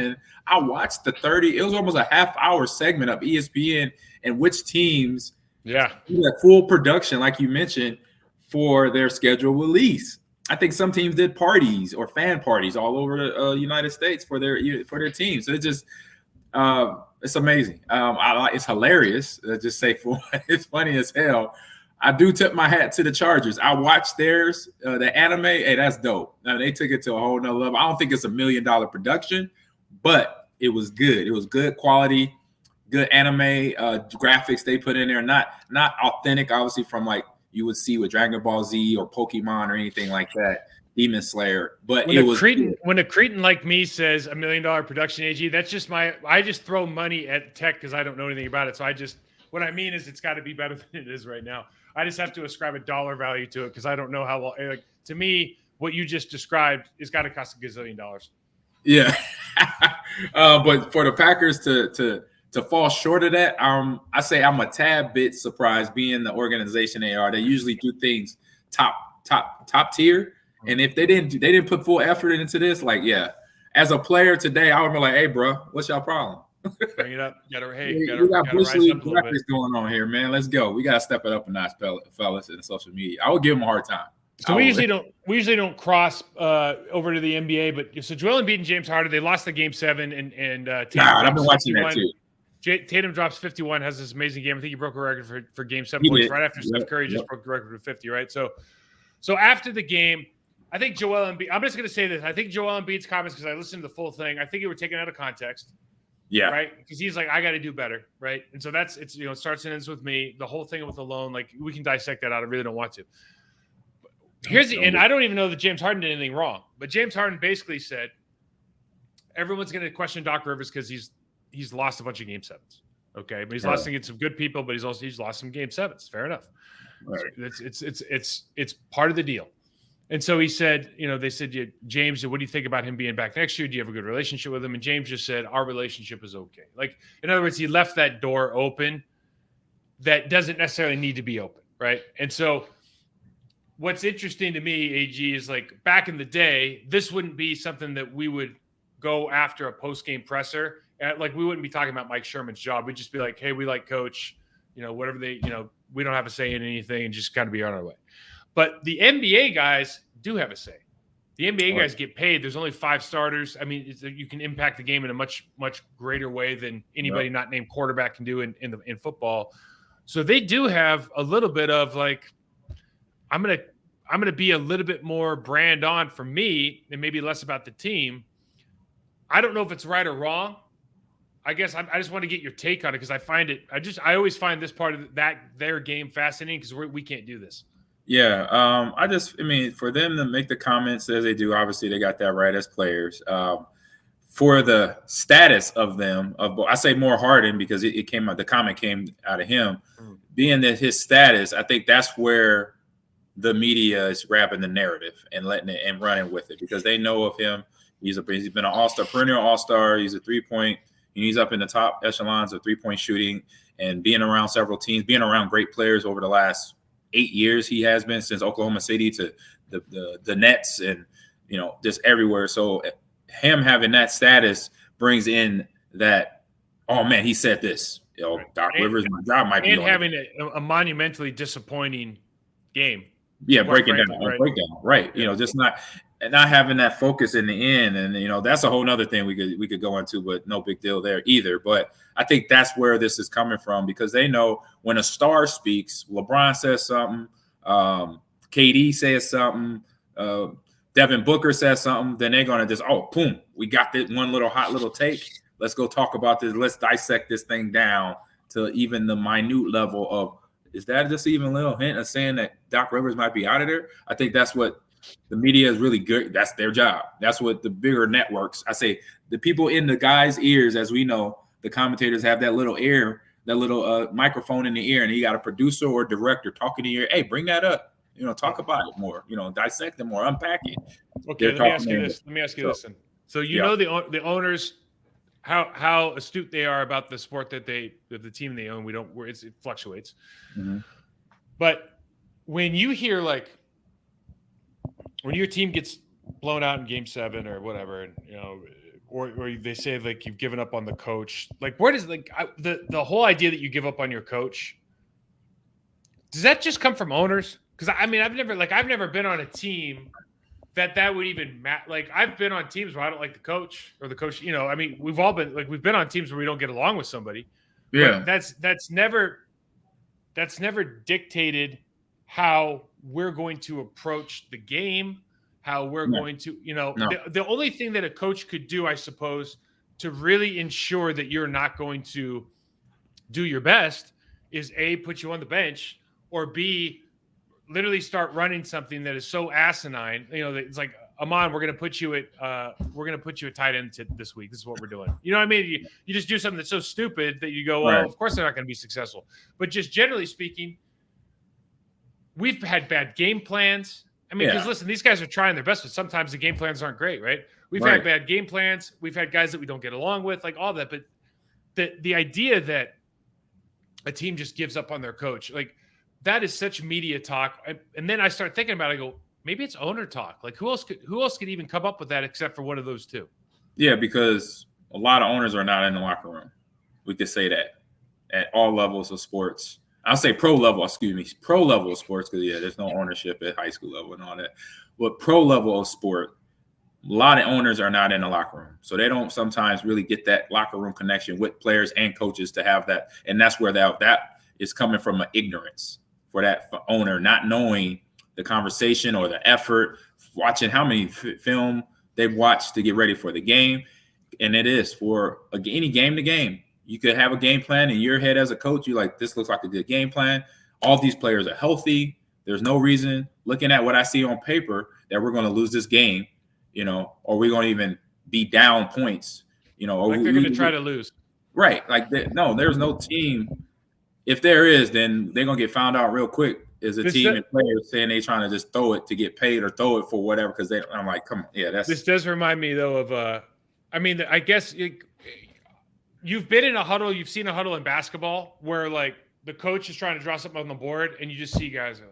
the 30, it was almost a half-hour segment of ESPN and which teams do that full production, like you mentioned, for their scheduled release. I think some teams did parties or fan parties all over the United States for their teams. So it's just it's amazing. It's hilarious. Just say it's funny as hell. I do tip my hat to the Chargers. I watched theirs, the anime. Hey, that's dope. Now, they took it to a whole nother level. I don't think it's $1 million production, but it was good. It was good quality, good anime graphics they put in there. Not authentic, obviously, from like you would see with Dragon Ball Z or Pokemon or anything like that. Demon Slayer, but when a cretin like me says $1 million production, AG, that's just I just throw money at tech because I don't know anything about it. So what I mean is it's got to be better than it is right now. I just have to ascribe a dollar value to it because I don't know how long. Like, to me, what you just described is got to cost $1 gazillion. Yeah, but for the Packers to fall short of that, I say I'm a tad bit surprised, being the organization they are. They usually do things top tier. And if they didn't put full effort into this, like, as a player today, I would be like, hey, bro, what's your problem? Bring it up. We got Bush League graphics going on here, man. Let's go. We got to step it up a notch, fellas, in social media. I would give them a hard time. So we usually don't cross over to the NBA, but so Joel Embiid and James Harden, they lost the game 7, and Tatum I've been watching 51. That too. Tatum drops 51, has this amazing game. I think he broke a record for game 7 points right after Steph Curry just broke the record with 50, right? So after the game, I think Joel Embiid, I'm just going to say this. I think Joel Embiid's comments, because I listened to the full thing, I think they were taken out of context. Yeah. Right? Because he's like, I got to do better. Right? And so it starts and ends with me. The whole thing with the loan, like, we can dissect that out. I really don't want to. And I don't even know that James Harden did anything wrong. But James Harden basically said, everyone's going to question Doc Rivers because he's lost a bunch of game 7s. Okay. But he's lost against some good people, but he's lost some game 7s. Fair enough. Right. It's part of the deal. And so he said, they said, James, what do you think about him being back next year? Do you have a good relationship with him? And James just said, our relationship is okay. Like, in other words, he left that door open that doesn't necessarily need to be open, right? And so what's interesting to me, AG, is like, back in the day, this wouldn't be something that we would go after a post-game presser. Like, we wouldn't be talking about Mike Sherman's job. We'd just be like, hey, we like coach, whatever we don't have a say in anything, and just kind of be on our way. But the NBA guys do have a say. The NBA guys get paid. There's only 5 starters. I mean, you can impact the game in a much, much greater way than anybody not named quarterback can do in football. So they do have a little bit of like, I'm gonna be a little bit more brand on for me and maybe less about the team. I don't know if it's right or wrong. I guess I just want to get your take on it, because I always find this part of their game fascinating, because we can't do this. Yeah, I mean, for them to make the comments as they do, obviously they got that right as players. For the status of them, I say more Harden, because it came out, the comment came out of him, being that his status, I think that's where the media is wrapping the narrative and letting it and running with it, because they know of him. He's been an all-star, perennial all-star. He's a 3-point. He's up in the top echelons of 3-point shooting, and being around several teams, being around great players over the last 8 years. He has been, since Oklahoma City to the Nets, and just everywhere. So him having that status brings in that, oh man, he said this. Doc Rivers, my job might be. And having a monumentally disappointing game. Yeah, breaking down, right? Just not having that focus in the end, and that's a whole nother thing we could go into, but no big deal there either. But I think that's where this is coming from, because they know when a star speaks, LeBron says something, KD says something, Devin Booker says something, then they're gonna just, boom, we got this one little hot little take. Let's go talk about this. Let's dissect this thing down to even the minute level of, is that just even a little hint of saying that Doc Rivers might be out of there? I think that's what the media is really good. That's their job. That's what the bigger networks, I say, the people in the guys' ears, as we know, the commentators have that little ear, that little microphone in the ear, and you got a producer or director talking to your ear. Hey, bring that up. Talk about it more. Dissect it more, unpack it. Okay, let me ask you this. Then. So the owners, how astute they are about the sport that the team they own. It fluctuates. Mm-hmm. But when you hear when your team gets blown out in Game 7 or whatever, and or they say like you've given up on the coach, like where does the whole idea that you give up on your coach? Does that just come from owners? Because I've never been on a team that would even matter. Like I've been on teams where I don't like the coach or the coach. We've all been we've been on teams where we don't get along with somebody. Yeah, but that's never dictated how we're going to approach the game, how we're going to, the only thing that a coach could do, I suppose, to really ensure that you're not going to do your best is A, put you on the bench, or B, literally start running something that is so asinine, that it's like, Amon, we're going to put you at tight end this week. This is what we're doing. You know what I mean? You just do something that's so stupid that you go, well, of course they're not going to be successful. But just generally speaking, we've had bad game plans. I mean, because listen, these guys are trying their best, but sometimes the game plans aren't great, right? We've had bad game plans. We've had guys that we don't get along with, like all that. But the idea that a team just gives up on their coach, like that is such media talk. And then I start thinking about it, I go, maybe it's owner talk. Like who else could even come up with that except for one of those two? Yeah, because a lot of owners are not in the locker room. We could say that at all levels of sports. I'll say pro level of sports, because there's no ownership at high school level and all that. But pro level of sport, a lot of owners are not in the locker room. So they don't sometimes really get that locker room connection with players and coaches to have that. And that's where that is coming from, an ignorance for that owner, not knowing the conversation or the effort, watching how many film they've watched to get ready for the game. And it is for any game to game. You could have a game plan in your head as a coach. You're like, this looks like a good game plan. All these players are healthy. There's no reason, looking at what I see on paper, that we're going to lose this game, or we're going to even be down points, or like they're going to try to lose. Right. Like, no, there's no team. If there is, then they're going to get found out real quick. Is a team and players saying they're trying to just throw it to get paid or throw it for whatever, because I'm like, come on. Yeah, this does remind me, though, of I guess you've been in a huddle, you've seen a huddle in basketball where like the coach is trying to draw something on the board and you just see guys like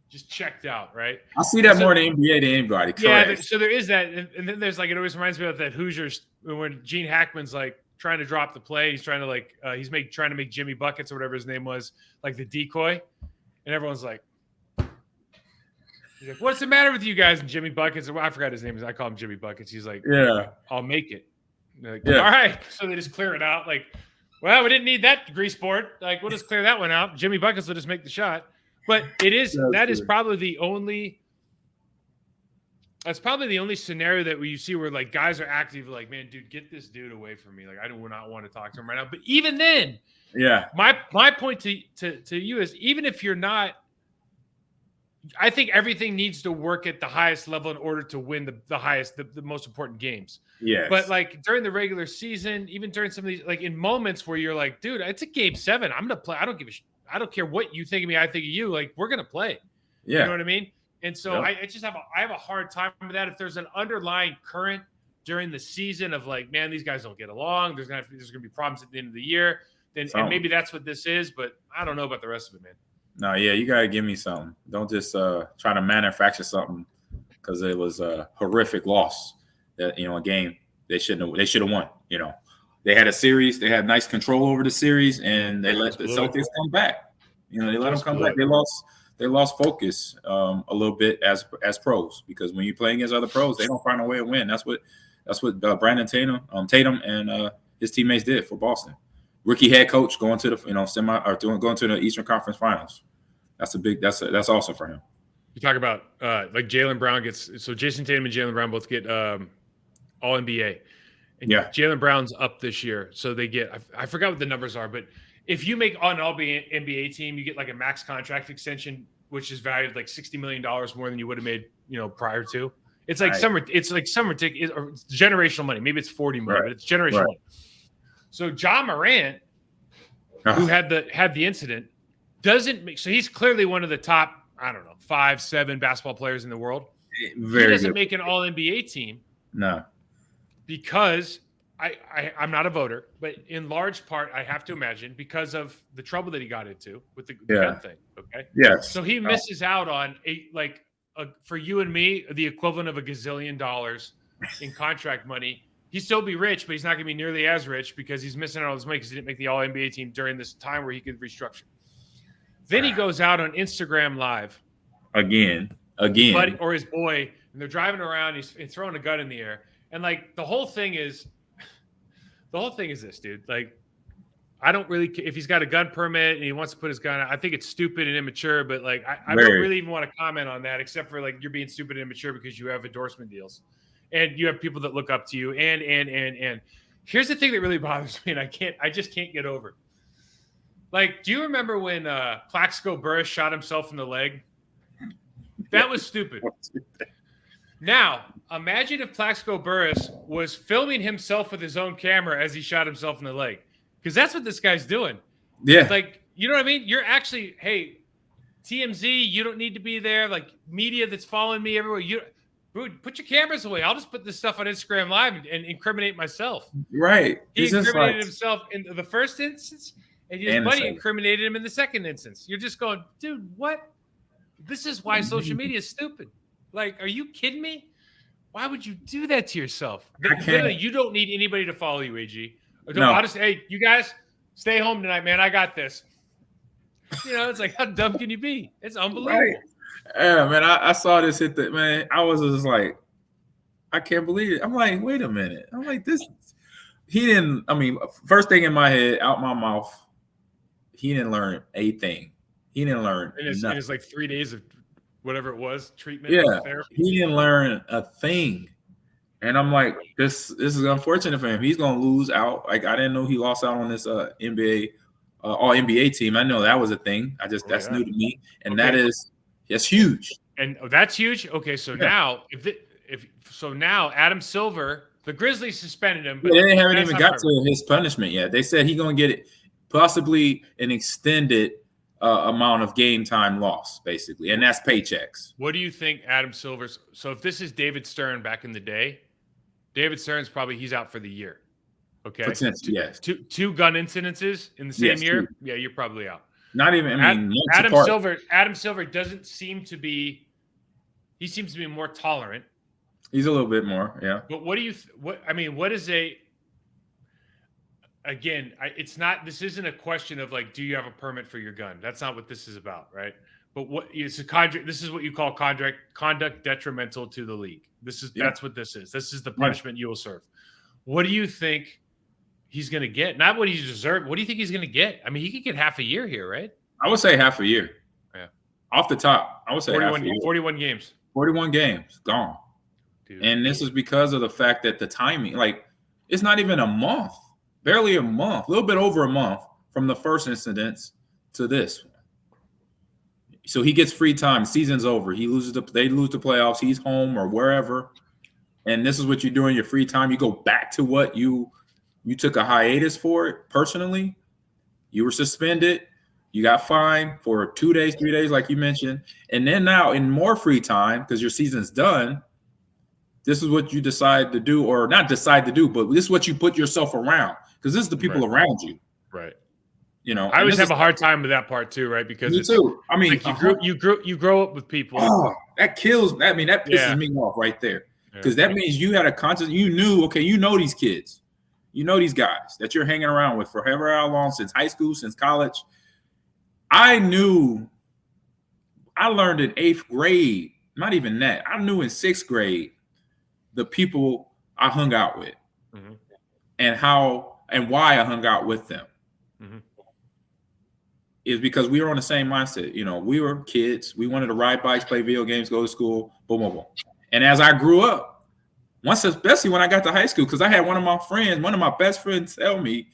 just checked out, right? I see that more in the NBA than anybody. Yeah, so there is that, and then there's like, it always reminds me of that Hoosiers when Gene Hackman's like trying to drop the play, he's trying to trying to make Jimmy Buckets or whatever his name was, like the decoy, and everyone's like, he's like, what's the matter with you guys? And Jimmy Buckets, I forgot his name, I call him Jimmy Buckets. He's like, yeah, I'll make it. Like, all right, so they just clear it out. Like, well, we didn't need that grease board. Like, we'll just clear that one out. Jimmy Buckets will just make the shot. But that is probably the only scenario that you see where like guys are active, like, man, dude, get this dude away from me. Like, I do not want to talk to him right now. But even then, my point to you is, even if you're not, I think everything needs to work at the highest level in order to win the most important games. Yeah. But like during the regular season, even during some of these, like in moments where you're like, dude, it's a game 7. I'm going to play. I don't care what you think of me. I think of you. Like, we're going to play. Yeah. You know what I mean? And so I have a hard time with that. If there's an underlying current during the season of like, man, these guys don't get along, there's going to be problems at the end of the year, then and maybe that's what this is, but I don't know about the rest of it, man. No, yeah, you gotta give me something. Don't just try to manufacture something because it was a horrific loss. That a game they should have won. They had a series, they had nice control over the series, and they let the Celtics come back. They let them come back. They lost focus a little bit as pros, because when you play against other pros, they don't find a way to win. That's what Brandon Tatum and his teammates did for Boston. Rookie head coach going to the going to the Eastern Conference Finals. That's awesome for him. You talk about like Jaylen Brown so Jason Tatum and Jaylen Brown both get All NBA, and Jaylen Brown's up this year, so they get I forgot what the numbers are, but if you make an All NBA team, you get like a max contract extension, which is valued like $60 million more than you would have made prior to. It's like some ridiculous or generational money. Maybe it's $40 million, but it's generational money. So Ja Morant, who had the incident, doesn't make, so he's clearly one of the top, I don't know, 5, 7 basketball players in the world. Very he doesn't good. make an all NBA team. No. Because I'm not a voter, but in large part, I have to imagine because of the trouble that he got into with the gun thing. Okay. Yes. So he misses out on for you and me, the equivalent of $1 gazillion in contract money. He'd still be rich, but he's not going to be nearly as rich because he's missing out on his money because he didn't make the all NBA team during this time where he could restructure. Then he goes out on Instagram Live again, or his boy, and they're driving around. He's throwing a gun in the air. And like the whole thing is this, dude. Like, I don't really care if he's got a gun permit and he wants to put his gun out. I think it's stupid and immature, but like I don't really even want to comment on that, except for like you're being stupid and immature because you have endorsement deals and you have people that look up to you. And here's the thing that really bothers me, and I just can't get over. Like, do you remember when Plaxico Burress shot himself in the leg? That was stupid. Now, imagine if Plaxico Burress was filming himself with his own camera as he shot himself in the leg. Because that's what this guy's doing. Yeah. Like, you know what I mean? You're actually, hey, TMZ, you don't need to be there. Like, media that's following me everywhere. Dude, put your cameras away. I'll just put this stuff on Instagram Live and incriminate myself. Right. He incriminated himself in the first instance, and his buddy incriminated him in the second instance. You're just going, dude, what? This is why social media is stupid. Like, are you kidding me? Why would you do that to yourself? You don't need anybody to follow you, AG. No. I'll just, hey, you guys, stay home tonight, man. I got this. You know, it's like, how dumb can you be? It's unbelievable. Right. Yeah, man, I saw this hit the man. I was just like, I can't believe it. I'm like, wait a minute. I'm like, first thing in my head, out my mouth, he didn't learn a thing. He didn't learn nothing. It's like 3 days of whatever it was, treatment. Yeah, therapy. He didn't learn a thing. And I'm like, this is unfortunate for him. He's going to lose out. Like, I didn't know he lost out on this NBA, all NBA team. I know that was a thing. That's new to me. And that's huge. And that's huge. Okay, so now now Adam Silver, the Grizzlies suspended him. But they haven't even got to his punishment yet. They said he's going to get it possibly an extended amount of game time loss, basically, and that's paychecks. What do you think Adam Silver's? So if this is David Stern back in the day, David Stern's he's out for the year. Okay, yes. Two gun incidences in the same year. Two. Yeah, you're probably out. Not even. Adam Silver doesn't seem to be. He seems to be more tolerant. He's a little bit more, yeah. But what do you? What is a? Again, it's not. This isn't a question of like, do you have a permit for your gun? That's not what this is about, right? But it's a contract. This is what you call conduct detrimental to the league. That's what this is. This is the punishment you will serve. What do you think he's going to get? Not what he deserved. What do you think he's going to get? I mean, he could get half a year here, right? I would say half a year. Yeah. Off the top, I would say 41 games. 41 games gone. Dude. And this is because of the fact that the timing, like, it's not even a month. Barely a month, a little bit over a month from the first incidents to this one. So he gets free time. Season's over. They lose the playoffs. He's home or wherever. And this is what you do in your free time. You go back to what you took a hiatus for it personally. You were suspended. You got fined for 2 days, 3 days, like you mentioned. And then now in more free time, because your season's done, this is what you decide to do, or not decide to do, but this is what you put yourself around, because this is the people around you. Right. You know, I always have a hard time with that part too, right? Because me too. I mean, like you grow up with people. Oh, that kills. I mean, that pisses me off right there, because that means you had a conscience. You knew, okay, you know these kids, you know these guys that you're hanging around with for however how long, since high school, since college. I knew. I learned in 8th grade. Not even that. I knew in 6th grade the people I hung out with, and how and why I hung out with them. Is because we were on the same mindset. You know, we were kids. We wanted to ride bikes, play video games, go to school, boom, boom, boom. And as I grew up, especially when I got to high school, because I had one of my best friends tell me,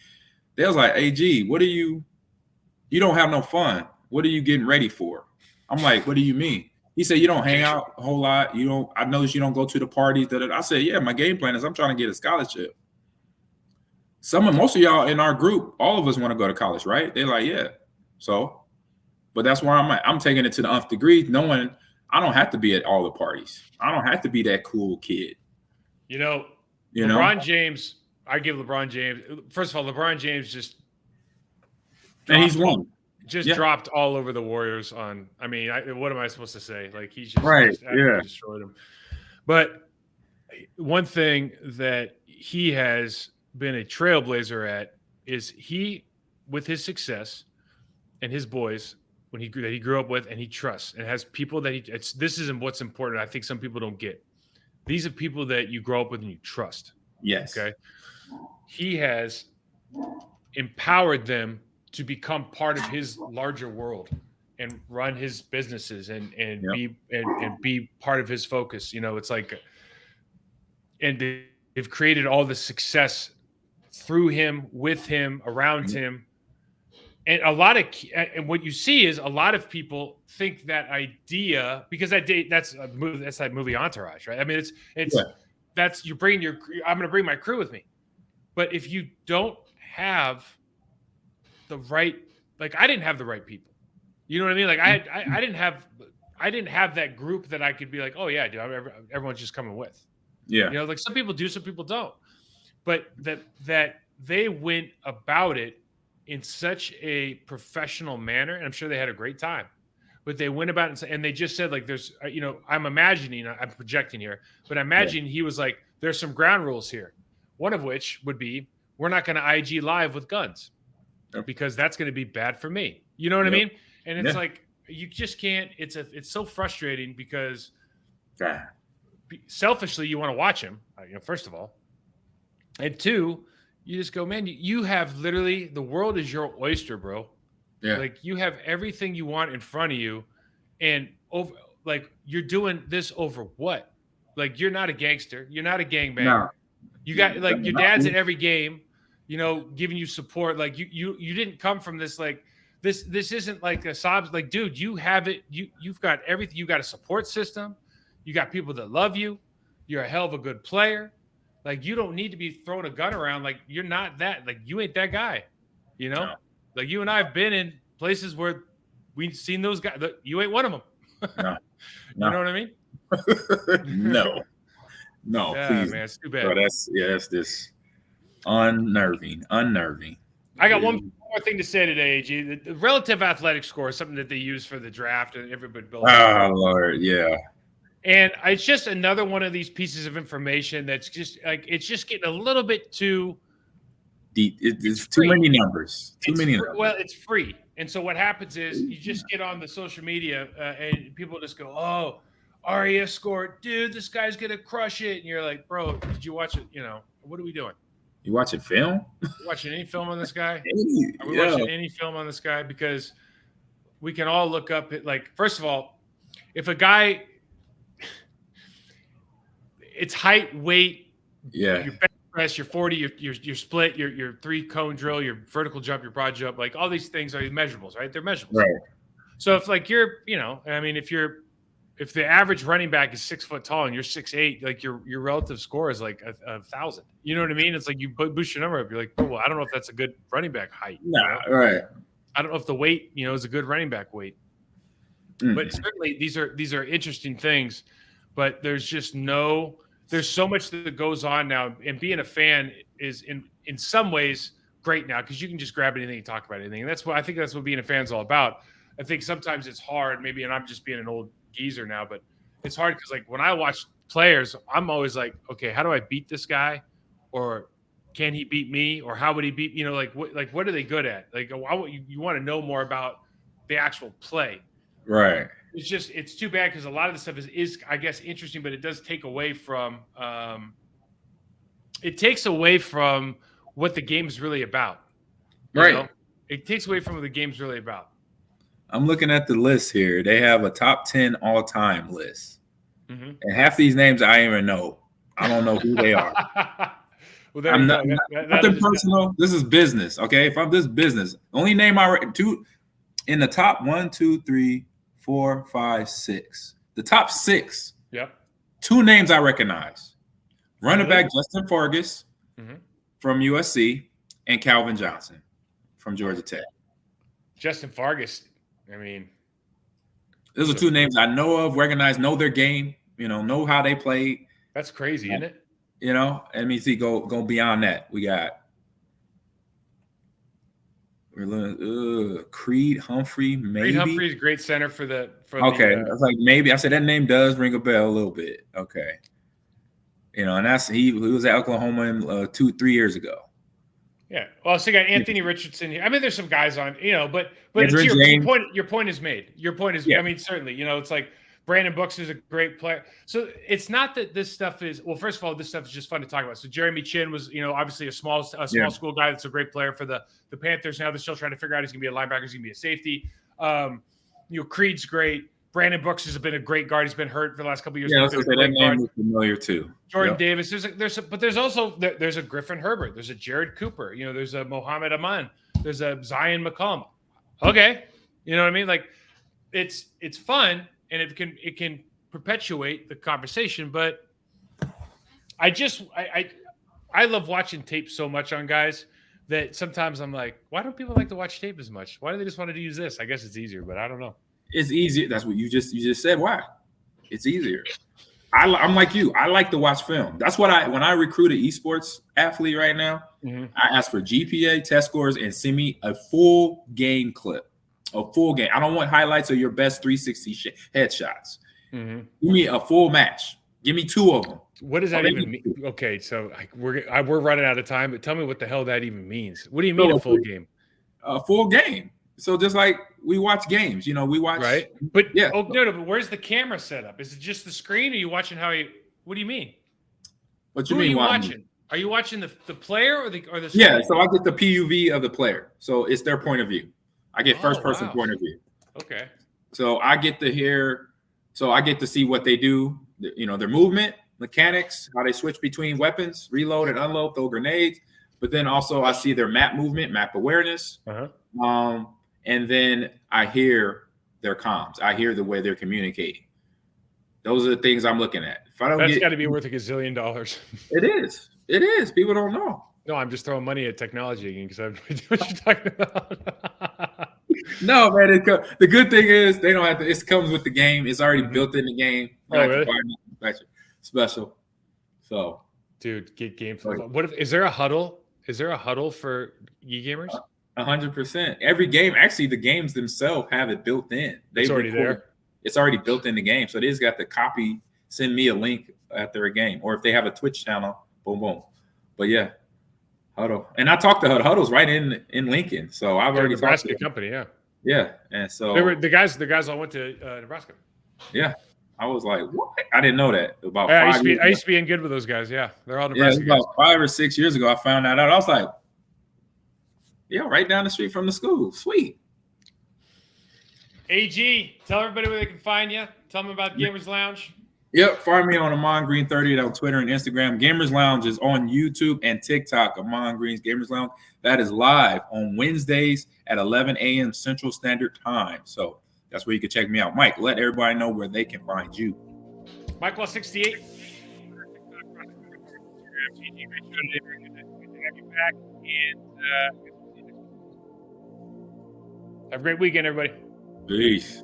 they was like, AG, what are you don't have no fun. What are you getting ready for? I'm like, what do you mean? He said, you don't hang out a whole lot. I noticed you don't go to the parties. I said, yeah, my game plan is I'm trying to get a scholarship. Most of y'all in our group, all of us want to go to college, right? They're like, yeah. So But that's where I'm at. I'm taking it to the nth degree, knowing I don't have to be at all the parties. I don't have to be that cool kid. LeBron James, I give LeBron James, first of all, LeBron James just and he's won. Dropped all over the Warriors on, what am I supposed to say? Like, he's just, destroyed them. But one thing that he has been a trailblazer at is he, with his success and his boys, that he grew up with, and he trusts and has people that this isn't what's important. I think some people don't get. These are people that you grow up with and you trust. Yes. Okay. He has empowered them to become part of his larger world and run his businesses and be part of his focus. It's like, and they've created all the success through him, with him, around him. And and what you see is a lot of people think that idea, because that's that movie Entourage, right? I mean, that's I'm going to bring my crew with me. But if you don't have the right, like, I didn't have the right people, you know what I mean? Like, I didn't have that group that I could be like, oh yeah, dude, everyone's just coming with. Yeah. Like, some people do, some people don't. But that they went about it in such a professional manner, and I'm sure they had a great time, but they went about it and they just said, like, there's, I'm imagining, I'm projecting here, but I imagine he was like, there's some ground rules here. One of which would be, we're not going to IG live with guns because that's going to be bad for me. You know what I mean? And it's like, you just can't, it's so frustrating because selfishly, you want to watch him, first of all. And two, you just go, man, you have literally, the world is your oyster, bro. Yeah. Like, you have everything you want in front of you, and over, like, you're doing this over what? Like, you're not a gangster. You're not a gangbanger. No. You got, like, your dad's at every game, giving you support. Like, you didn't come from this, like, this isn't like a sob. Like, dude, you have it. You've got everything. You got a support system. You got people that love you. You're a hell of a good player. Like, you don't need to be throwing a gun around. Like, you're not that. Like, you ain't that guy. No. Like, you and I have been in places where we've seen those guys. You ain't one of them. No. You know what I mean? No, yeah, please, man, it's too bad. Bro, that's this unnerving. I got one more thing to say today, AG. The relative athletic score is something that they use for the draft, and everybody builds. Oh, Lord, yeah. And it's just another one of these pieces of information that's just like, it's just getting a little bit too deep. It's too many numbers. Well, it's free. And so what happens is you just get on the social media and people just go, oh, RES scored. Dude, this guy's going to crush it. And you're like, bro, did you watch it? What are we doing? You watching film? You watching any film on this guy? Are we watching any film on this guy? Because we can all look up at, like, first of all, if a guy – it's height, weight, your bench press, your 40, your split, your 3-cone drill, your vertical jump, your broad jump, like, all these things are measurables, right? They're measurables. Right. So if, like, you're, if the average running back is 6 foot tall and you're 6'8", like, your relative score is like 1,000. You know what I mean? It's like you boost your number up. You're like, oh, well, I don't know if that's a good running back height. Nah, right. I don't know if the weight, is a good running back weight. But certainly these are interesting things. But there's so much that goes on now, and being a fan is in some ways great now because you can just grab anything and talk about anything. And I think that's what being a fan is all about. I think sometimes it's hard, maybe, and I'm just being an old geezer now, but it's hard because, like, when I watch players, I'm always like, okay, how do I beat this guy, or can he beat me, or how would he beat? What are they good at? Like, you want to know more about the actual play, right? It's too bad because a lot of the stuff is I guess interesting, but it does take away from what the game is really about. Right. It takes away from what the game's really about. I'm looking at the list here. They have a top 10 all-time list. Mm-hmm. And half these names I don't even know. I don't know who they are. Well, I'm nothing personal. This is business, okay? If I'm this business, only name two in the top 1, 2, 3, 4, 5, 6. The top 6. Yep. 2 names I recognize. Running back Justin Fargas from USC and Calvin Johnson from Georgia Tech. Justin Fargas, I mean, those are two names I know of, recognize, know their game, know how they played. That's crazy, isn't it? Let me see, go beyond that. We got Creed Humphrey, maybe. Creed Humphrey's great center for the. Okay, I was like, maybe. I said that name does ring a bell a little bit. Okay, and that's he was at Oklahoma 2-3 years ago. Yeah. Well, so you got Anthony Richardson here. I mean, there's some guys on, but your point is made. Your point is, I mean, certainly, it's like Brandon Brooks is a great player. So it's not that this stuff is, well, first of all, this stuff is just fun to talk about. So Jeremy Chin was, obviously a small school guy that's a great player for the Panthers. Now they're still trying to figure out he's going to be a linebacker, he's going to be a safety. Creed's great. Brandon Brooks has been a great guard. He's been hurt for the last couple of years. Yeah, I was going to say that name is familiar too. Jordan Davis. There's a Griffin Herbert. There's a Jared Cooper. There's a Mohamed Aman. There's a Zion McCollum. Okay, you know what I mean? Like, it's fun and it can perpetuate the conversation. But I love watching tape so much on guys that sometimes I'm like, why don't people like to watch tape as much? Why do they just want to use this? I guess it's easier, but I don't know. It's easier. That's what you just said. Why? It's easier. I'm like you. I like to watch film. That's what when I recruit an esports athlete right now, I ask for GPA, test scores, and send me a full game clip. A full game. I don't want highlights of your best 360 headshots. Give me a full match. Give me 2 of them. What does that even mean? Okay, so we're running out of time, but tell me what the hell that even means. What do you mean a full game? A full game. So just like we watch games, we watch. Right. But yeah. Oh, no, but where's the camera set up? Is it just the screen? Or are you watching what do you mean? What you mean? Are you watching? Are you watching the player or the screen? Yeah, so I get the PUV of the player. So it's their point of view. I get first person point of view. Okay. So I get to see what they do, their movement, mechanics, how they switch between weapons, reload and unload, throw grenades. But then also I see their map movement, map awareness. And then I hear their comms. I hear the way they're communicating. Those are the things I'm looking at. If I don't That's got to be worth $1 gazillion. It is. It is. People don't know. No, I'm just throwing money at technology again because I have no idea what you're talking about. No, man. The good thing is they don't have to. It comes with the game. It's already built in the game. Really? Special. So, dude, get game. What if is there a huddle? Is there a huddle for e-gamers? 100%. Every game, actually, the games themselves have it built in. It's already there. It's already built in the game. So they just got to copy, send me a link after a game. Or if they have a Twitch channel, boom, boom. But yeah, Huddle. And I talked to Huddle's right in Lincoln. So I've already talked to Nebraska company, yeah. Yeah. And so they were the guys all went to Nebraska. Yeah. I was like, what? I didn't know that. I used to be in good with those guys. Yeah. They're all Nebraska guys. About 5 or 6 years ago, I found that out. I was like, yeah, right down the street from the school. Sweet. AG, tell everybody where they can find you. Tell them about Gamers Lounge. Yep, find me on Amon Green 30 on Twitter and Instagram. Gamers Lounge is on YouTube and TikTok. Amon Green's Gamers Lounge. That is live on Wednesdays at 11 a.m. Central Standard Time. So that's where you can check me out. Mike, let everybody know where they can find you. Michael68. Have a great weekend, everybody. Peace.